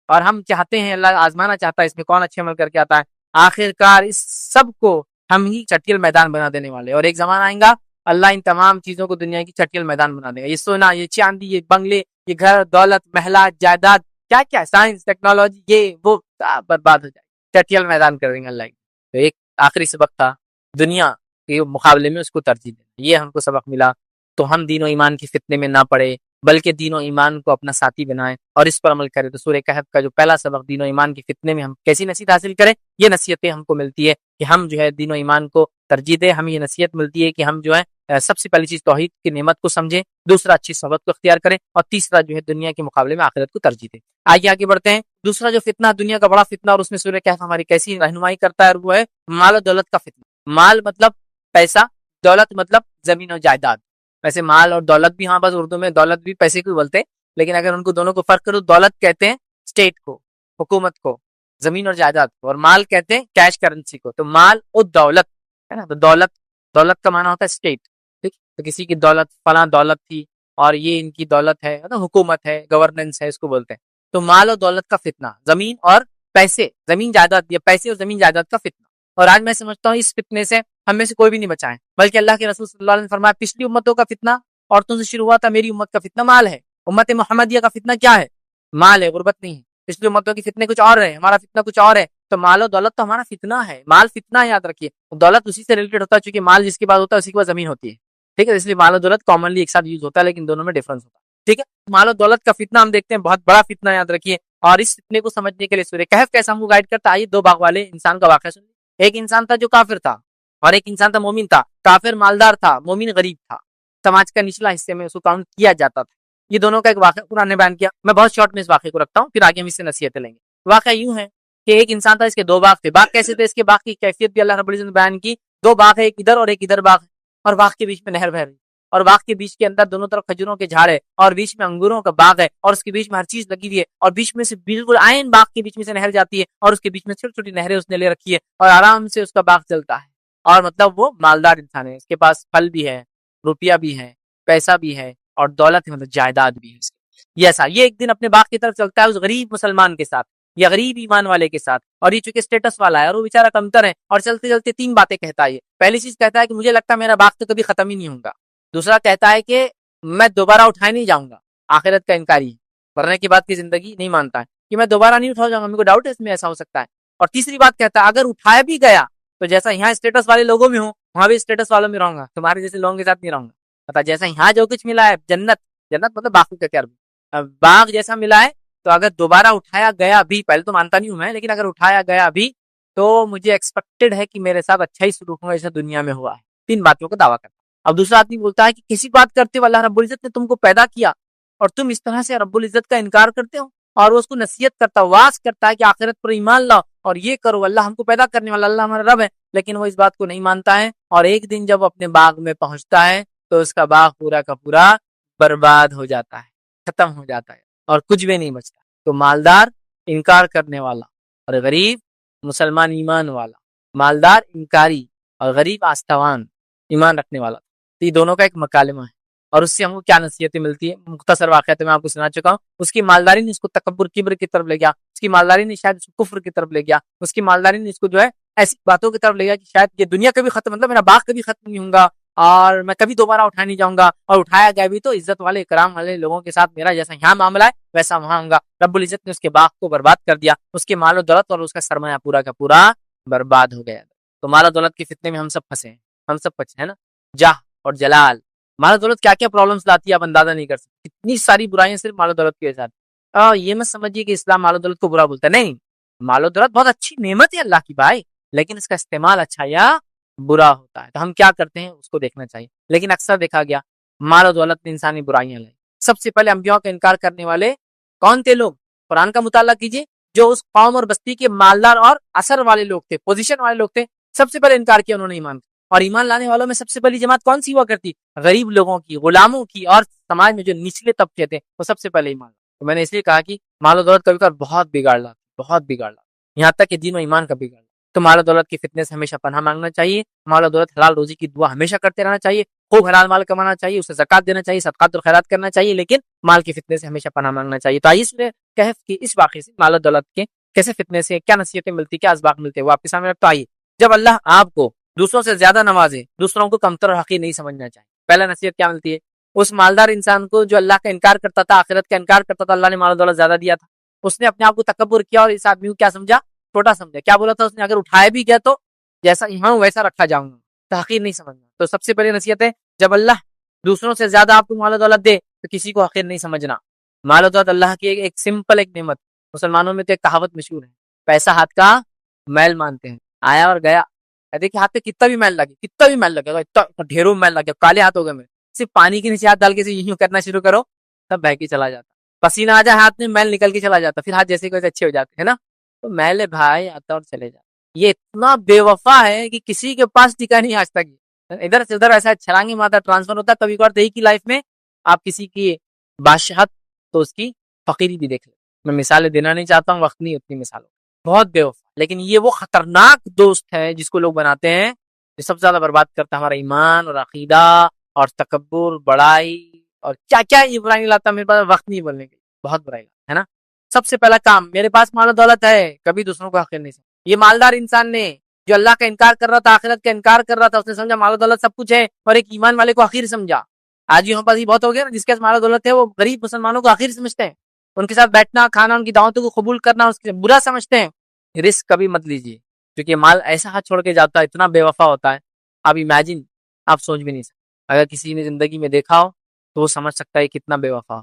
اور ہم چاہتے ہیں اللہ آزمانا چاہتا ہے اس میں کون اچھے عمل کر کے آتا ہے. آخر کار اس سب کو ہم ہی چٹیل میدان بنا دینے والے، اور ایک زمانہ آئے گا اللہ ان تمام چیزوں کو دنیا کی چٹیل میدان بنا دے گا. یہ سونا، یہ چاندی، یہ بنگلے، یہ گھر، دولت، محلات، جائیداد، کیا کیا سائنس ٹیکنالوجی، یہ وہ سب برباد ہو جائے، چٹیل میدان کر دیں گے اللہ. تو ایک آخری سبق تھا دنیا کے مقابلے میں اس کو ترجیح دینا، یہ ہم کو سبق ملا. تو ہم دین و ایمان کے فتنے میں نہ پڑے بلکہ دین و ایمان کو اپنا ساتھی بنائیں اور اس پر عمل کریں. تو سورہ کہف کا جو پہلا سبق دین و ایمان کے فتنے میں ہم کیسی نصیحت حاصل کریں، یہ نصیحتیں ہم کو ملتی ہے کہ ہم جو ہے دین و ایمان کو ترجیح دیں. ہمیں یہ نصیحت ملتی ہے کہ ہم جو ہے سب سے پہلی چیز توحید کی نعمت کو سمجھیں، دوسرا اچھی صحبت کو اختیار کریں، اور تیسرا جو ہے دنیا کے مقابلے میں آخرت کو ترجیح دیں. آگے بڑھتے ہیں. دوسرا جو فتنہ دنیا کا بڑا فتنہ، اور اس میں سورہ کہف ہماری کیسی رہنمائی کرتا ہے، وہ ہے مال و دولت کا فتنہ. مال مطلب پیسہ، دولت مطلب زمین و جائیداد. ویسے مال اور دولت بھی ہاں بس اردو میں دولت بھی پیسے کو بولتے ہیں، لیکن اگر ان کو دونوں کو فرق کرو، دولت کہتے ہیں اسٹیٹ کو، حکومت کو، زمین اور جائیداد کو، اور مال کہتے ہیں کیش کرنسی کو. تو مال اور دولت ہے نا، تو دولت کا معنی ہوتا ہے اسٹیٹ. ٹھیک، تو کسی کی دولت فلاں دولت تھی اور یہ ان کی دولت ہے، حکومت ہے، گورننس ہے، اس کو بولتے ہیں. تو مال اور دولت کا فتنہ، زمین اور پیسے، زمین جائیداد یا پیسے اور زمین جائیداد کا فتنہ. اور آج میں سمجھتا ہوں اس فتنے سے ہم میں سے کوئی بھی نہیں بچا ہے، بلکہ اللہ کے رسول صلی اللہ علیہ وسلم نے فرمایا پچھلی امتوں کا فتنہ عورتوں سے شروع ہوا تھا، میری امت کا فتنہ مال ہے. امت محمدیہ کا فتنہ کیا ہے؟ مال ہے، غربت نہیں ہے. پچھلی امتوں کے فتنے کچھ اور ہے، ہمارا فتنہ کچھ اور ہے. تو مال و دولت تو ہمارا فتنہ ہے. مال فتنہ ہے، یاد رکھیے. دولت اسی سے ریلیٹڈ ہوتا ہے، چونکہ مال جس کے بعد ہوتا ہے اسی کے بعد زمین ہوتی ہے. ٹھیک ہے، اس لیے مال و دولت کامنلی ایک ساتھ یوز ہوتا ہے، لیکن دونوں میں ڈفرنس ہوتا ہے. ٹھیک ہے. مال و دولت کا فتنہ ہم دیکھتے ہیں, بہت بڑا فتنہ, یاد رکھیے. اور اس فتنے کو سمجھنے کے لیے سورہ کہف کیسا ہم کو گائیڈ کرتا ہے. آئیے 2 باغ والے انسان کا واقعہ سنیے. ایک انسان تھا جو کافر تھا, اور ایک انسان تھا مومن تھا. کافر مالدار تھا, مومن غریب تھا, سماج کا نچلا حصے میں اس کو کاؤنٹ کیا جاتا تھا. یہ دونوں کا ایک واقعہ قرآن نے بیان کیا. میں بہت شارٹ میں اس واقعے کو رکھتا ہوں, پھر آگے ہم اس سے نصیحتیں لیں گے. واقعہ یوں ہے کہ ایک انسان تھا, اس کے 2 باغ تھے. باغ کیسے تھے, اس کے باغ کی کیفیت بھی اللہ رب العزت نے بیان کی. 2 باغ ہے, ایک ادھر اور ایک ادھر باغ ہے, اور باغ کے بیچ میں نہر بہ رہی, اور باغ کے بیچ کے اندر دونوں طرف کھجوروں کے جھاڑ ہے, اور بیچ میں انگوروں کا باغ ہے, اور اس کے بیچ میں ہر چیز لگی ہوئی ہے, اور بیچ میں سے بالکل عین باغ کے بیچ میں سے نہر جاتی ہے, اور اس کے بیچ میں چھوٹی چھوٹی نہریں اس نے لے رکھی ہے, اور آرام سے اس کا باغ چلتا ہے. اور مطلب وہ مالدار انسان ہے, اس کے پاس پھل بھی ہے, روپیہ بھی ہے, پیسہ بھی ہے, اور دولت ہے, مطلب جائیداد بھی ہے اس کی. یہ ایسا, یہ ایک دن اپنے باغ کی طرف چلتا ہے اس غریب مسلمان کے ساتھ, یا غریب ایمان والے کے ساتھ, اور یہ چونکہ اسٹیٹس والا ہے اور وہ بیچارہ کمتر ہے, اور چلتے چلتے 3 باتیں کہتا ہے. پہلی چیز کہتا ہے کہ مجھے لگتا ہے میرا باغ تو کبھی ختم ہی نہیں ہوگا. دوسرا کہتا ہے کہ میں دوبارہ اٹھائے نہیں جاؤں گا, آخرت کا انکاری ہے, مرنے کے بعد کی زندگی نہیں مانتا ہے کہ میں دوبارہ نہیں اٹھاؤں جاؤں گا, میرے کو ڈاؤٹ ہے اس میں ایسا ہو سکتا ہے. اور تیسری بات کہتا ہے اگر اٹھایا بھی گیا تو جیسا یہاں اسٹیٹس والے لوگوں میں ہوں وہاں بھی اسٹیٹس والوں میں رہوں گا, تمہارے جیسے لوگوں کے ساتھ نہیں رہوں گا. پتا جیسا یہاں جو کچھ ملا ہے جنت, جنت مطلب باغ کا کیا, باغ جیسا ملا ہے, تو اگر دوبارہ اٹھایا گیا بھی, پہلے تو مانتا نہیں ہوں میں, لیکن اگر اٹھایا گیا بھی تو مجھے ایکسپیکٹڈ ہے کہ میرے ساتھ اچھا ہی سلوک ہوگا جیسا دنیا میں ہوا ہے. 3 باتوں کا دعویٰ کرتا. اب دوسرا آدمی بولتا ہے کہ کسی بات کرتے ہو, اللہ رب العزت نے تم کو پیدا کیا اور تم اس طرح سے رب العزت کا انکار کرتے ہو, اور وہ اس کو نصیحت کرتا, واز کرتا ہے کہ آخرت پر ایمان لاؤ اور یہ کرو, اللہ ہم کو پیدا کرنے والا, اللہ ہمارا رب ہے, لیکن وہ اس بات کو نہیں مانتا ہے. اور ایک دن جب اپنے باغ میں پہنچتا ہے تو اس کا باغ پورا کا پورا برباد ہو جاتا ہے, ختم ہو جاتا ہے, اور کچھ بھی نہیں بچتا. تو مالدار انکار کرنے والا, اور غریب مسلمان ایمان والا. مالدار انکاری اور غریب آستوان ایمان رکھنے والا. تو یہ دونوں کا ایک مکالمہ ہے, اور اس سے ہم کو کیا نصیحتیں ملتی ہے. مختصر واقعہ تو میں آپ کو سنا چکا ہوں. اس کی مالداری نے اس کو تکبر کبر کی طرف لے گیا, اس کی مالداری نے شاید اس کو کفر کی طرف لے گیا, اس کی مالداری نے اس کو جو ہے ایسی باتوں کی طرف لے گیا کہ شاید یہ دنیا کبھی ختم, مطلب میرا باغ کبھی ختم نہیں ہوگا, اور میں کبھی دوبارہ اٹھا نہیں جاؤں گا, اور اٹھایا گیا بھی تو عزت والے اکرام والے لوگوں کے ساتھ میرا جیسا یہاں معاملہ ہے ویسا وہاں ہوں گا. رب العزت نے اس کے باغ کو برباد کر دیا, اس کے مال و دولت اور اس کا سرمایہ پورا کا پورا برباد ہو گیا. تو مال و دولت کے فتنے میں ہم سب پھنسے ہیں, ہم سب پھنسے ہیں نا. جاہ اور جلال, مال و دولت کیا کیا پرابلمس لاتی ہے آپ اندازہ نہیں کر سکتے. کتنی ساری برائیاں صرف مال و دولت کے ساتھ. یہ مت سمجھیے کہ اسلام مال و دولت کو برا بولتا ہے, نہیں. مال و دولت بہت اچھی نعمت ہے اللہ کی بھائی, لیکن اس کا استعمال اچھا یا برا ہوتا ہے. تو ہم کیا کرتے ہیں اس کو دیکھنا چاہیے. لیکن اکثر دیکھا گیا مال و دولت نے انسانی برائیاں لائی. سب سے پہلے انبیاء کا انکار کرنے والے کون تھے لوگ؟ قرآن کا مطالعہ کیجیے. جو اس قوم اور بستی کے مالدار اور اثر والے لوگ تھے, پوزیشن والے لوگ تھے, سب سے پہلے انکار کیا انہوں نے ایمان. اور ایمان لانے والوں میں سب سے پہلی جماعت کون سی ہوا کرتی؟ غریب لوگوں کی, غلاموں کی, اور سماج میں جو نچلے طبقے تھے وہ سب سے پہلے ایمان. تو میں نے اس لیے کہا کہ مال و دولت کبھی کبھار بہت بگاڑ لاتی, بہت بگاڑ لاتی, یہاں تک کہ دین و ایمان کا بگاڑ. تو مال و دولت کی فتنے سے ہمیشہ پناہ مانگنا چاہیے. مال و دولت حلال روزی کی دعا ہمیشہ کرتے رہنا چاہیے. خوب حلال مال کمانا چاہیے, اسے زکات دینا چاہیے, صدقات اور خیرات کرنا چاہیے, لیکن مال کی فتنے سے ہمیشہ پناہ مانگنا چاہیے. تو آئیے سورہ کہف کی اس واقعے سے مال و دولت کے کیسے فتنے سے کیا نصیحتیں ملتی, کیا اسباق ملتے ہیں, وہ آپ کے سامنے رکھتا. آئیے, جب اللہ آپ کو دوسروں سے زیادہ نوازے, دوسروں کو کمتر اور حقیر نہیں سمجھنا چاہیے. پہلا نصیحت کیا ملتی ہے؟ اس مالدار انسان کو جو اللہ کا انکار کرتا تھا, آخرت کا انکار کرتا تھا, اللہ نے مال و دولت زیادہ دیا تھا, اس نے اپنے آپ کو تکبر کیا اور اس آدمی کو کیا سمجھا؟ چھوٹا سمجھا. کیا بولا تھا اس نے؟ اگر اٹھایا بھی گیا تو جیسا یہاں ویسا رکھا جاؤں گا, تحقیر نہیں سمجھنا. تو سب سے پہلی نصیحت ہے, جب اللہ دوسروں سے زیادہ آپ کو مال و دولت دے تو کسی کو حقیر نہیں سمجھنا. مال و دولت اللہ کی ایک سمپل ایک نعمت. مسلمانوں میں تو ایک کہاوت مشہور ہے, پیسہ ہاتھ کا میل مانتے ہیں. آیا اور گیا, دیکھیے ہاتھ پہ کتنا بھی میل لگے, کتنا بھی میل لگے گا, اتنا ڈھیروں میل لگے, کالے ہاتھ ہو گئے میں, صرف پانی کے نیچے ہاتھ ڈال کے یوں کرنا شروع کرو, تب بہ کے چلا جاتا. پسینہ آ جائے ہاتھ میں, میل نکل کے چلا جاتا, پھر ہاتھ جیسے کوئی اچھے ہو جاتے ہیں نا. تو میل بھائی آتا اور چلے جاتا. یہ اتنا بے وفا ہے کہ کسی کے پاس ٹکا نہیں آج تک. ادھر سے ادھر ایسا چھلانگے مارتا, ٹرانسفر ہوتا. کبھی کبھار دیکھی کی لائف میں آپ کسی کی بادشاہت تو اس کی فقیری بھی دیکھ لیں. میں مثالیں دینا نہیں چاہتا ہوں, وقت نہیں اتنی مثالوں. بہت بے وفا, لیکن یہ وہ خطرناک دوست ہے جس کو لوگ بناتے ہیں, جو سب سے زیادہ برباد کرتا ہے ہمارا ایمان اور عقیدہ اور تکبر, بڑائی اور کیا کیا یہ برائی لاتا. میرے پاس وقت نہیں بولنے کے, بہت برائی لاتا ہے نا. سب سے پہلا کام, میرے پاس مال و دولت ہے, کبھی دوسروں کو حقیر نہیں سمجھا. یہ مالدار انسان نے جو اللہ کا انکار کر رہا تھا, آخرت کا انکار کر رہا تھا, اس نے سمجھا مال و دولت سب کچھ ہے, اور ایک ایمان والے کو حقیر سمجھا. آج یہاں پاس یہ بہت ہو گیا نا, جس کے پاس مال و دولت ہے وہ غریب مسلمانوں کو حقیر سمجھتے ہیں, ان کے ساتھ بیٹھنا کھانا, ان کی دعوتوں کو قبول کرنا اس کے برا سمجھتے ہیں. رسک کبھی مت لیجیے, کیونکہ مال ایسا ہاتھ چھوڑ کے جاتا ہے, اتنا بے وفا ہوتا ہے, آپ امیجن, آپ سوچ بھی نہیں سکتے. اگر کسی نے زندگی میں دیکھا ہو تو وہ سمجھ سکتا ہے کتنا بے وفا ہو.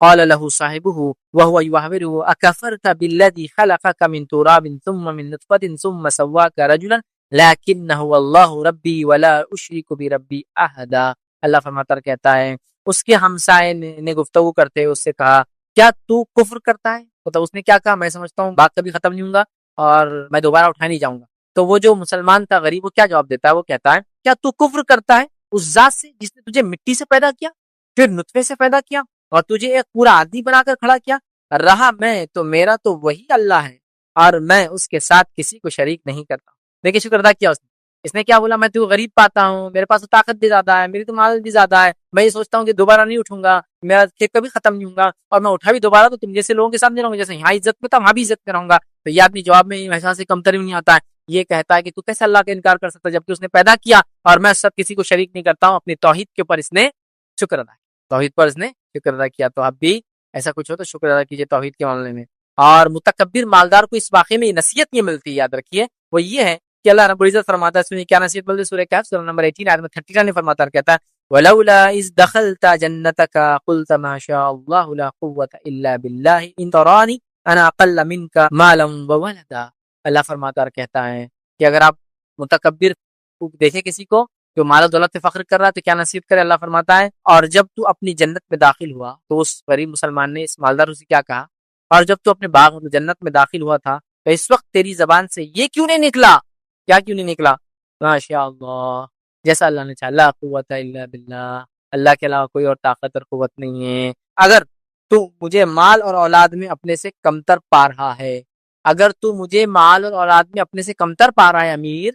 قال له صاحبه وهو يحاوره أكفرت بالذي خلقك من تراب ثم من نطفة ثم سواك رجلا لیکنہ اللہ ربی ولا اشرک بربی احدا. اللہ فرماتا کہتا ہے اس کے ہمسائے نے گفتگو کرتے اس سے کہا کیا تو کفر کرتا ہے؟ تو اس نے کیا کہا؟ میں سمجھتا ہوں بات کبھی ختم نہیں ہوں گا اور میں دوبارہ اٹھا نہیں جاؤں گا. تو وہ جو مسلمان تھا غریب، وہ کیا جواب دیتا ہے؟ وہ کہتا ہے کیا تو کفر کرتا ہے اس ذات سے جس نے تجھے مٹی سے پیدا کیا، پھر نطفے سے پیدا کیا اور تجھے ایک پورا آدمی بنا کر کھڑا کیا؟ رہا میں تو میرا تو وہی اللہ ہے اور میں اس کے ساتھ کسی کو شریک نہیں کرتا. دیکھیں شکر ادا کیا اس نے کیا بولا؟ میں تو غریب پاتا ہوں، میرے پاس تو طاقت بھی زیادہ ہے، میری تو مال بھی زیادہ ہے، میں یہ سوچتا ہوں کہ دوبارہ نہیں اٹھوں گا، میرا کھیت کبھی ختم نہیں ہوں گا، اور میں اٹھا بھی دوبارہ تو تم جیسے لوگوں کے سامنے رہوں گا، جیسے یہاں عزت میں تھا وہاں بھی عزت میں رہوں گا. تو یہ آدمی جواب میں احساس سے کمتر بھی نہیں آتا ہے، یہ کہتا ہے کہ تو کیسے اللہ کا انکار کر سکتا ہے جبکہ اس نے پیدا کیا اور میں سب کسی کو شریک نہیں کرتا ہوں. اپنی توحید کے اوپر اس نے شکر ادا کیا، توحید پر اس نے شکر ادا کیا. تو آپ بھی ایسا کچھ ہو تو شکر ادا کیجیے توحید کے معاملے میں. اور متکبر مالدار کو اس واقعے میں نصیحت یہ ملتی ہے، یاد رکھیے، وہ یہ ہے کہ اللہ رب العزت فرماتا ہے، سنیے کیا نصیحت ملتی ہے، سورہ کہف سورہ نمبر 18 آیت میں 39 میں فرماتا ہے، کہتا ہے وَلَوْلَا إِذْ دَخَلْتَ جَنَّتَكَ قُلْتَ مَا شَاءَ اللَّهُ لَا قُوَّةَ إِلَّا بِاللَّهِ إِن تَرَانِي أَنَا أَقَلَّ مِنْكَ مَالًا وَوَلَدًا. اللہ فرماتا کہتا ہے کہ اگر آپ متکبر دیکھیں کسی کو جو مال و دولت سے فخر کر رہا ہے تو کیا نصیحت کرے. اللہ فرماتا ہے اور جب تو اپنی جنت میں داخل ہوا تو اس غریب مسلمان نے اس مالدار سے کیا کہا، اور جب تو اپنے باغ جنت میں داخل ہوا تھا تو اس وقت تیری زبان سے یہ کیوں نہیں نکلا؟ کیا کیوں نہیں نکلا؟ ماشاء اللہ، جیسا اللہ نے چاہا، لا قوت الا باللہ، اللہ کے علاوہ کوئی اور طاقت اور قوت نہیں ہے. اگر تو مجھے مال اور اولاد میں اپنے سے کمتر پا رہا ہے، اگر تو مجھے مال اور اولاد میں اپنے سے کمتر پا رہا ہے امیر،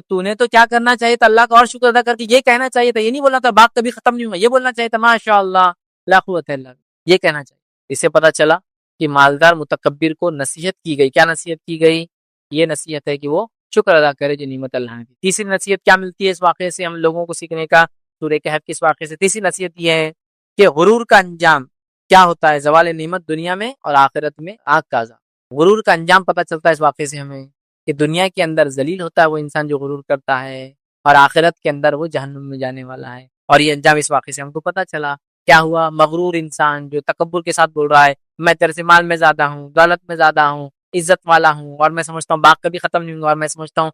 تو نے تو کیا کرنا چاہیے تھا؟ اللہ کا اور شکر ادا کر کے یہ کہنا چاہیے تھا، یہ نہیں بولنا تھا بات کبھی ختم نہیں ہوگا، یہ بولنا چاہیے تھا ماشاء اللہ لا قوت الا باللہ، یہ کہنا چاہیے. اس سے پتا چلا کہ مالدار متکبر کو نصیحت کی گئی. کیا نصیحت کی گئی؟ یہ نصیحت ہے کہ وہ شکر ادا کرے جو نعمت اللہ نے دی. تیسری نصیحت کیا ملتی ہے اس واقعے سے ہم لوگوں کو سیکھنے کا؟ سورہ کہف کے اس واقعے سے تیسری نصیحت یہ ہے کہ غرور کا انجام کیا ہوتا ہے؟ زوال نعمت دنیا میں اور آخرت میں آگ کا عذاب. غرور کا انجام پتہ چلتا ہے اس واقعے سے ہمیں کہ دنیا کے اندر ذلیل ہوتا ہے وہ انسان جو غرور کرتا ہے، اور آخرت کے اندر وہ جہنم میں جانے والا ہے. اور یہ انجام اس واقعے سے ہم کو پتہ چلا. کیا ہوا؟ مغرور انسان جو تکبر کے ساتھ بول رہا ہے میں تیرے سے مال میں زیادہ ہوں، دولت میں زیادہ ہوں، عزت والا ہوں، اور میں سمجھتا ہوں باغ کبھی ختم نہیں ہوں گا، اور میں سمجھتا ہوں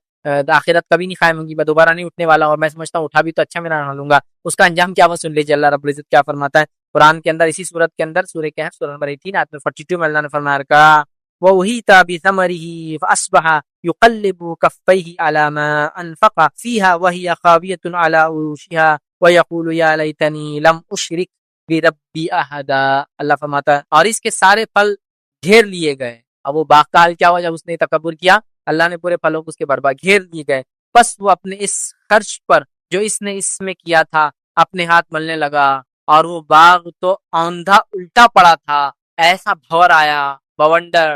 آخرت کبھی نہیں قائم ہوگی، میں دوبارہ نہیں اٹھنے والا، اور میں سمجھتا ہوں اٹھا بھی تو اچھا میرا نہ لوں گا. اس کا انجام کیا وہ سن لیجیے. اللہ رب العزت کیا فرماتا ہے قرآن کے اندر، اسی صورت کے اندر سورہ کہف سورہ نمبر 18 آیت 42 میں اللہ نے فرمایا کہا وَوَهِيتَ بِثَمَرِهِ فَأَصْبَحَ يُقَلِّبُ كَفَّيْهِ عَلَى مَا أَنفَقَ فِيهَا وَهِيَ خَاوِيَةٌ عَلَى عُرُوشِهَا وَيَقُولُ يَا لَيْتَنِي لَمْ أُشْرِكْ بِرَبِّي أَحَدًا. اللہ فرماتا ہے اور اس کے سارے پھل گھیر لیے گئے. اب وہ باغ کا حال کیا ہوا جب اس نے تکبر کیا؟ اللہ نے پورے پھلوں کو اس کے برباد گھیر لیے گئے. بس وہ اپنے اس خرچ پر جو اس نے اس میں کیا تھا اپنے ہاتھ ملنے لگا، اور وہ باغ تو اوندھا الٹا پڑا تھا. ایسا بھور آیا، بونڈر،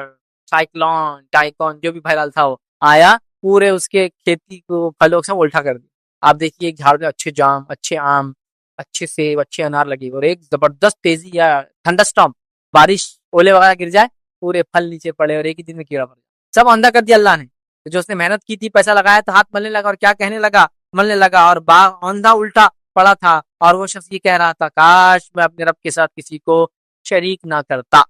سائیکلون، ٹائکون، جو بھی بہرحال تھا وہ آیا، پورے اس کے کھیتی کو پھلوں سے الٹا کر دیا. آپ دیکھیے ایک جھاڑ میں اچھے جام، اچھے آم، اچھے سیب، اچھے انار لگے، اور ایک زبردست تیزی یا تھنڈر سٹارم، بارش، اولے وغیرہ گر جائے، پورے پھل نیچے پڑے اور ایک ہی دن میں کیڑا پڑ جائے. سب اندھا کر دیا اللہ نے. جو اس نے محنت کی تھی، پیسہ لگایا تھا، ہاتھ ملنے لگا، اور کیا کہنے لگا؟ ملنے لگا، اور باغ اندھا الٹا پڑا تھا. اور وہ شخص یہ کہہ رہا تھا کاش میں اپنے رب کے ساتھ کسی کو شریک نہ کرتا.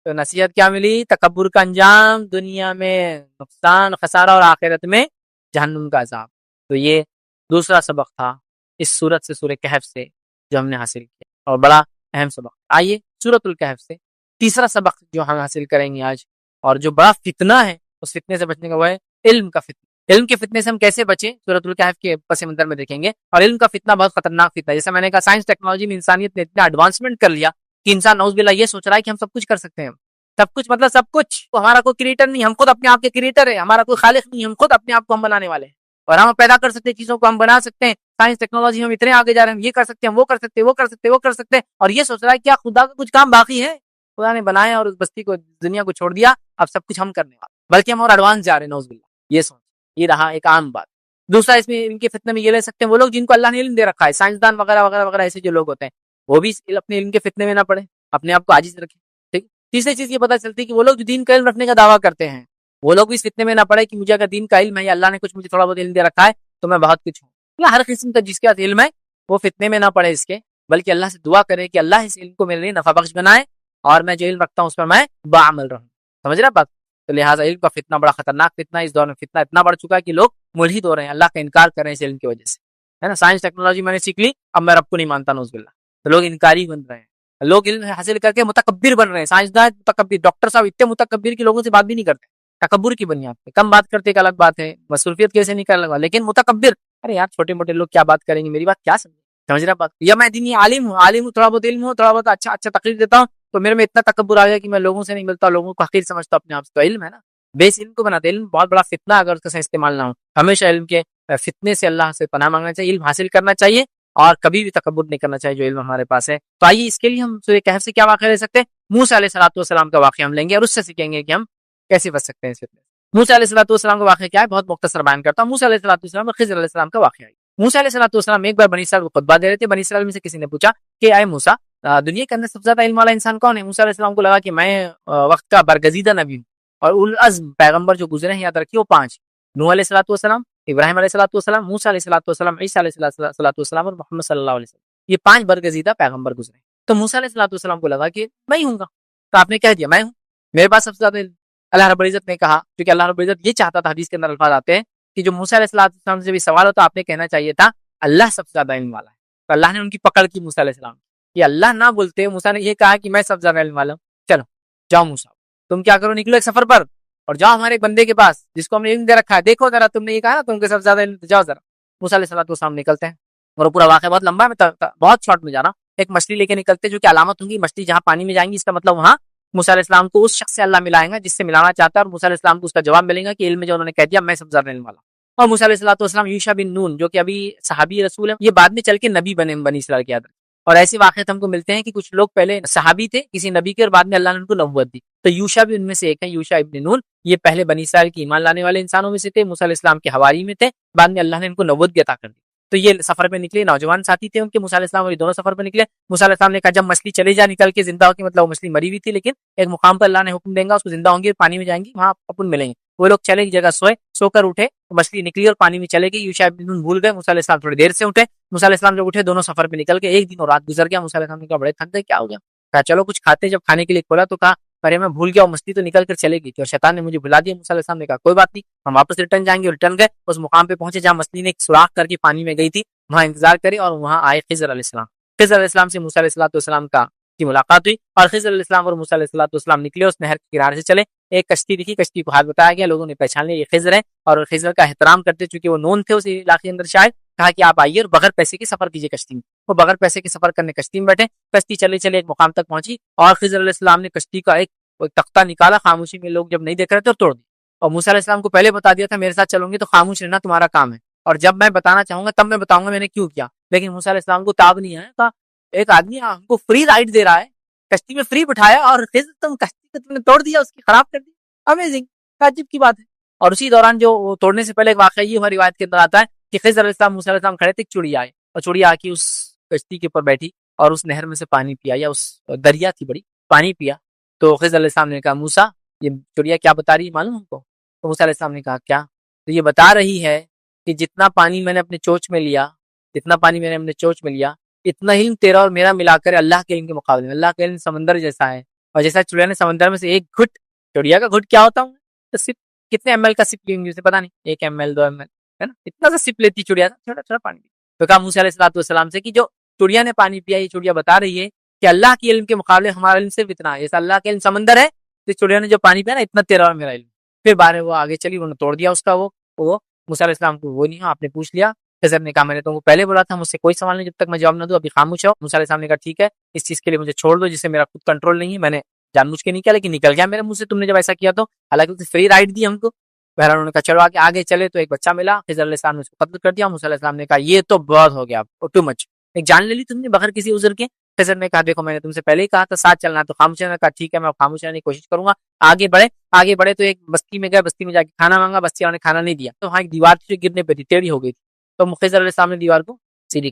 تو نصیحت کیا ملی؟ تکبر کا انجام دنیا میں نقصان، خسارہ، اور آخرت میں جہنم کا عذاب. تو یہ دوسرا سبق تھا اس سورت سے، سورہ کہف سے، جو ہم نے حاصل کیا، اور بڑا اہم سبق. آئیے سورۃ الکہف سے تیسرا سبق جو ہم حاصل کریں گے آج، اور جو بڑا فتنہ ہے اس فتنے سے بچنے کا، وہ ہے علم کا فتنہ. علم کے فتنے سے ہم کیسے بچیں سورۃ الکہف کے پس منظر میں دیکھیں گے. اور علم کا فتنہ بہت خطرناک فتنہ ہے. جیسا میں نے کہا سائنس ٹیکنالوجی میں انسانیت نے اتنا ایڈوانسمنٹ کر لیا کہ انسان نعوذ باللہ یہ سوچ رہا ہے کہ ہم سب کچھ کر سکتے ہیں. سب کچھ مطلب سب کچھ، ہمارا کوئی کریٹر نہیں، ہم خود اپنے آپ کے کریٹر ہیں. ہمارا کوئی خالق نہیں، ہم خود اپنے آپ کو ہم بنانے والے ہیں، اور ہم پیدا کر سکتے ہیں چیزوں کو، ہم بنا سکتے ہیں. سائنس ٹیکنالوجی ہم اتنے آگے جا رہے ہیں، ہم یہ کر سکتے ہیں، وہ کر سکتے ہیں، وہ کر سکتے ہیں، وہ کر سکتے ہیں. اور یہ سوچ رہا ہے کیا خدا کا کچھ کام باقی ہے؟ خدا نے بنایا اور اس بستی کو، دنیا کو چھوڑ دیا، اب سب کچھ ہم کرنے والے، بلکہ ہم اور ایڈوانس جا رہے ہیں نعوذ باللہ. یہ سوچ، یہ رہا ایک عام بات. دوسرا اس میں ان کے فتنے میں یہ لے سکتے ہیں وہ لوگ جن کو اللہ نے علم دے رکھا ہے، سائنسدان وغیرہ وغیرہ وغیرہ، ایسے جو لوگ ہوتے ہیں وہ بھی اپنے علم کے فتنے میں نہ پڑے، اپنے آپ کو عاجز رکھیں. ٹھیک. تیسری چیز یہ پتہ چلتی ہے کہ وہ لوگ جو دین کا علم رکھنے کا دعویٰ کرتے ہیں وہ لوگ بھی اس فتنے میں نہ پڑے کہ مجھے اگر دین کا علم ہے یا اللہ نے کچھ مجھے تھوڑا بہت علم دے رکھا ہے تو میں بہت کچھ ہوں. یا ہر قسم کا جس کے پاس علم ہے وہ فتنے میں نہ پڑے اس کے، بلکہ اللہ سے دعا کرے کہ اللہ اس علم کو میرے لیے نفع بخش بنائے، اور میں جو علم رکھتا ہوں اس پر میں بعمل رہوں. سمجھ رہا بات؟ تو لہٰذا علم کا فتنہ بڑا خطرناک فتنہ ہے. اس دور میں فتنہ اتنا بڑھ چکا ہے کہ لوگ ملحد ہو رہے ہیں, اللہ کا انکار کر رہے ہیں اس علم کی وجہ سے, ہے نا. سائنس ٹیکنالوجی میں نے سیکھ لی, اب میں رب کو نہیں مانتا, نعوذ باللہ. تو لوگ انکاری بن رہے ہیں, لوگ علم حاصل کر کے متکبر بن رہے ہیں. سائنسدان متکبر, ڈاکٹر صاحب اتنے متکبر کہ لوگوں سے بات بھی نہیں کرتے, تکبر کی بنیاد پہ. کم بات کرتے ایک الگ بات ہے, مصروفیت کیسے نہیں کرنے لگا, لیکن متکبر, ارے یار چھوٹے موٹے لوگ کیا بات کریں گے, میری بات کیا سمجھ رہا بات, یا میں دینی عالم ہوں, تھوڑا بہت علم ہوں, تھوڑا بہت اچھا تقریر دیتا ہوں, تو میرے میں اتنا تکبر آ گیا کہ میں لوگوں سے نہیں ملتا, لوگوں کو حقیر سمجھتا اپنے آپ سے. تو علم ہے نا, بیس علم کو بناتے. علم بہت بڑا فتنہ اگر اس کا صحیح استعمال نہ ہو. ہمیشہ علم کے فتنے سے اللہ سے پناہ مانگنا چاہیے, علم حاصل کرنا چاہیے, اور کبھی بھی تکبر نہیں کرنا چاہیے جو علم ہمارے پاس ہے. تو آئیے اس کے لیے ہم سورہ کہف سے کیا واقعہ لے سکتے ہیں. موسیٰ علیہ السلام کا واقعہ ہم لیں گے اور اس سے سیکھیں گے کہ ہم کیسے بچ سکتے ہیں اس فتنے سے. موسیٰ علیہ السلام کا واقعہ کیا ہے, بہت مختصر بیان کرتا ہوں. موسیٰ علیہ السلام اور خضر علیہ السلام کا واقعہ ہے. موسیٰ علیہ السلام ایک بار بنی اسرائیل کو خطبہ دے رہے تھے. بنی اسرائیل میں سے کسی نے پوچھا کہ اے موسیٰ, دنیا کے اندر سب سے زیادہ علم والا انسان کون ہے. موسیٰ علیہ السلام کو لگا کہ میں وقت کا برگزیدہ نبی ہوں, اور اولو العزم پیغمبر جو گزرے ہیں یاد رکھیے وہ 5, نوح علیہ السلام, ابراہیم علیہ السلام, موسیٰ علیہ السلام, عیسیٰ علیہ السلام اور محمد صلی اللہ علیہ وسلم. یہ 5 برگزیدہ پیغمبر گزرے. تو موسیٰ علیہ السلام کو لگا کہ میں ہی ہوں گا. تو آپ نے کہہ دیا میں ہوں, میرے پاس سب سے زیادہ علم. اللہ رب العزت نے کہا, کیونکہ اللہ رب العزت یہ چاہتا تھا, حدیث کے اندر الفاظ آتے ہیں کہ جو موسیٰ علیہ السلام سے بھی سوال ہوتا آپ نے کہنا چاہیے تھا اللہ سب سے زیادہ علم والا ہے. تو اللہ نے ان کی پکڑ کی موسیٰ علیہ السلام, یہ اللہ نہ بولتے, موسیٰ نے یہ کہا کہ میں سب سے زیادہ علم والا ہوں. چلو جاؤ موسیٰ, تم کیا کرو, نکلو ایک سفر پر اور جاؤ ہمارے ایک بندے کے پاس جس کو ہم نے علم دے رکھا ہے, دیکھو ذرا, تم نے یہ کہا نا تم کے سب سے زیادہ علم, جاؤ ذرا. موسیٰ علیہ السلام نکلتے ہیں, اور پورا واقعہ بہت لمبا ہے, میں بہت شارٹ میں جا رہا ہوں. ایک مچھلی لے کے نکلتے جو کہ علامت ہوں گی, مچھلی جہاں پانی میں جائیں گی اس کا مطلب وہاں موسیٰ علیہ السلام کو اس شخص سے اللہ ملائیں گا جس سے ملانا چاہتا ہے, اور موسیٰ علیہ السلام کو اس کا جواب ملے گا کہ علم میں جو انہوں نے کہہ دیا میں سب سے زیادہ علم والا. اور موسیٰ علیہ السلام یوشع بن نون جو کہ ابھی صحابی رسول ہے, یہ بعد میں چل کے نبی بنے بنی اسرائیل کے. اور ایسے واقعات ہم کو ملتے ہیں کہ کچھ لوگ پہلے صحابی تھے کسی نبی کے, اور بعد میں اللہ نے ان کو نبوت دی. تو یوشع بھی ان میں سے ایک ہے, یوشع ابن نون. یہ پہلے بنی اسرائیل کی ایمان لانے والے انسانوں میں سے تھے, موسیٰ علیہ السلام کے حواری میں تھے, بعد میں اللہ نے ان کو نبوت بھی عطا کر دی. تو یہ سفر پہ نکلے, نوجوان ساتھی تھے ان کے, موسیٰ علیہ السلام اور یہ دونوں سفر پہ نکلے. موسیٰ علیہ السلام نے کہا جب مچھلی چلے جا نکل کے زندہ ہو کے, مطلب وہ مچھلی مری ہوئی تھی لیکن ایک مقام پر اللہ نے حکم دیں گا اس کو زندہ ہوں گی, پانی میں جائیں گی, وہاں اپن ملیں گے. وہ لوگ چلے, کی جگہ سوئے, سو کر اٹھے, مچھلی نکلی اور پانی میں چلے گئی. یوشع ابن نون بھول گئے, موسیٰ علیہ السلام تھوڑی دیر سے اٹھے. موسیٰ علیہ السلام جب اٹھے دونوں سفر پہ نکل کے, ایک دن اور رات گزر گیا. موسیٰ علیہ السلام نے کہا بڑے تھک گئے, کیا ہو گیا, کہا چلو کچھ کھاتے. جب کھانے کے لیے کھولا تو کہا ارے میں بھول گیا, مچھلی تو نکل کر چلے گئی تھی اور شیطان نے مجھے بھلا دیا. موسیٰ علیہ السلام نے کہا کوئی بات نہیں, ہم واپس ریٹرن جائیں گے. ریٹرن گئے, اس مقام پہ پہنچے جہاں مچھلی نے ایک سوراخ کر کے پانی میں گئی تھی, وہاں انتظار کرے, اور وہاں آئے خضر علیہ السلام. خضر علیہ السلام سے موسیٰ علیہ السلام کی ملاقات ہوئی, اور خضر علیہ السلام اور موسیٰ علیہ السلام نکلے, اس نہر کے کنارے سے چلے. ایک کشتی دکھی, کشتی کو ہاتھ بتایا گیا, لوگوں نے پہچان لیا یہ خضر ہے, اور خضر کا احترام کرتے چونکہ وہ نون تھے اس علاقے کے اندر, شاید کہا کہ آپ آئیے اور بغیر پیسے کے سفر کیجیے کشتی میں. وہ بغیر پیسے کے سفر کرنے کشتی میں بیٹھے. کشتی چلے چلے ایک مقام تک پہنچی, اور خضر علیہ السلام نے کشتی کا ایک تختہ نکالا, خاموشی میں لوگ جب نہیں دیکھ رہے تھے, اور توڑ دیا. اور موسیٰ علیہ السلام کو پہلے بتا دیا تھا میرے ساتھ چلوں گے تو خاموش رہنا تمہارا کام ہے, اور جب میں بتانا چاہوں گا تب میں بتاؤں گا میں نے کیوں کیا. لیکن موسیٰ علیہ السلام کو تاب نہیں ہے, کہا ایک آدمی ہم کو فری رائڈ دے رہا ہے, کشتی میں فری بٹھایا, اور تم کشتی کو تم نے توڑ دیا, اس کی خراب کر دی, امیزنگ, عجیب کی بات ہے. اور اسی دوران جو توڑنے سے پہلے ایک واقعہ یہ ہماری روایت کے اندر آتا ہے کہ خضر علیہ السلام موسیٰ علیہ السلام کھڑے تھے, چڑیا آئے, اور چڑیا آ کے اس کشتی کے اوپر بیٹھی اور اس نہر میں سے پانی پیا, یا اس دریا تھی بڑی, پانی پیا. تو خضر علیہ السلام نے کہا موسیٰ یہ چڑیا کیا بتا رہی ہے معلوم ہم کو. تو موسیٰ علیہ السلام نے کہا کیا. تو یہ بتا رہی ہے کہ جتنا پانی میں نے اپنے چوچ میں لیا, اتنا علم تیرا اور میرا ملا کر اللہ کے علم کے مقابلے میں, اللہ کا علم سمندر جیسا ہے. اور جیسا چڑیا نے سمندر میں سے ایک گھٹ, چڑیا کا گھٹ کیا ہوتا ہوں تو سپ, کتنے ایم ایل کا سپ لیں گے اسے پتا نہیں, 1 ml 2 ml ہے نا, اتنا سا سپ لیتی چڑیا, چھوٹا چھوٹا پانی. تو کہا موسیٰ علیہ السلام سے کہ جو چڑیا نے پانی پیا, یہ چڑیا بتا رہی ہے کہ اللہ کے علم کے مقابلے ہمارا علم صرف اتنا ہے, جیسا اللہ کے علم سمندر ہے تو چڑیا نے جو پانی پیا نا اتنا تیرا اور میرا علم. پھر بارے وہ آگے چلی, انہوں نے توڑ دیا اس کا وہ موسیٰ علیہ السلام کو وہ نہیں, آپ نے پوچھ لیا. خضر نے کہا میں نے تو پہلے بولا تھا, مجھ سے کوئی سوال نہیں جب تک میں جواب نہ دوں, ابھی خاموش ہو. موسیٰ علیہ السلام نے کہا ٹھیک ہے, اس چیز کے لیے مجھے چھوڑ دو جسے میرا خود کنٹرول نہیں ہے, میں نے جان بوجھ کے نہیں کیا لیکن نکل گیا میرے منہ سے تم نے جب ایسا کیا تو, حالانکہ فری رائڈ دی ہم کو. بہرحال انہوں نے کہا چلو آگے چلے, تو ایک بچہ ملا, خضر علیہ السلام نے اس کو قتل کر دیا. موسیٰ علیہ السلام نے کہا یہ تو بہت ہو گیا, ٹو مچ, ایک جان لے لی تم نے بغیر کسی عذر کے. خضر نے کہا دیکھو میں نے تم سے پہلے ہی کہا تھا ساتھ چلنا, تو خاموش رہنا. کہا ٹھیک ہے میں خاموش رہنے کی کوشش کروں گا. آگے بڑھے تو ایک بستی میں گئے, بستی میں جا کے کھانا مانگا, بستی والوں نے کھانا نہیں دیا. تو وہاں ایک دیوار تھی جو گرنے پہ تھی, ٹیڑھی ہو گئی تھی. تو خضر علیہ السلام نے دیوار کو سیدھی کر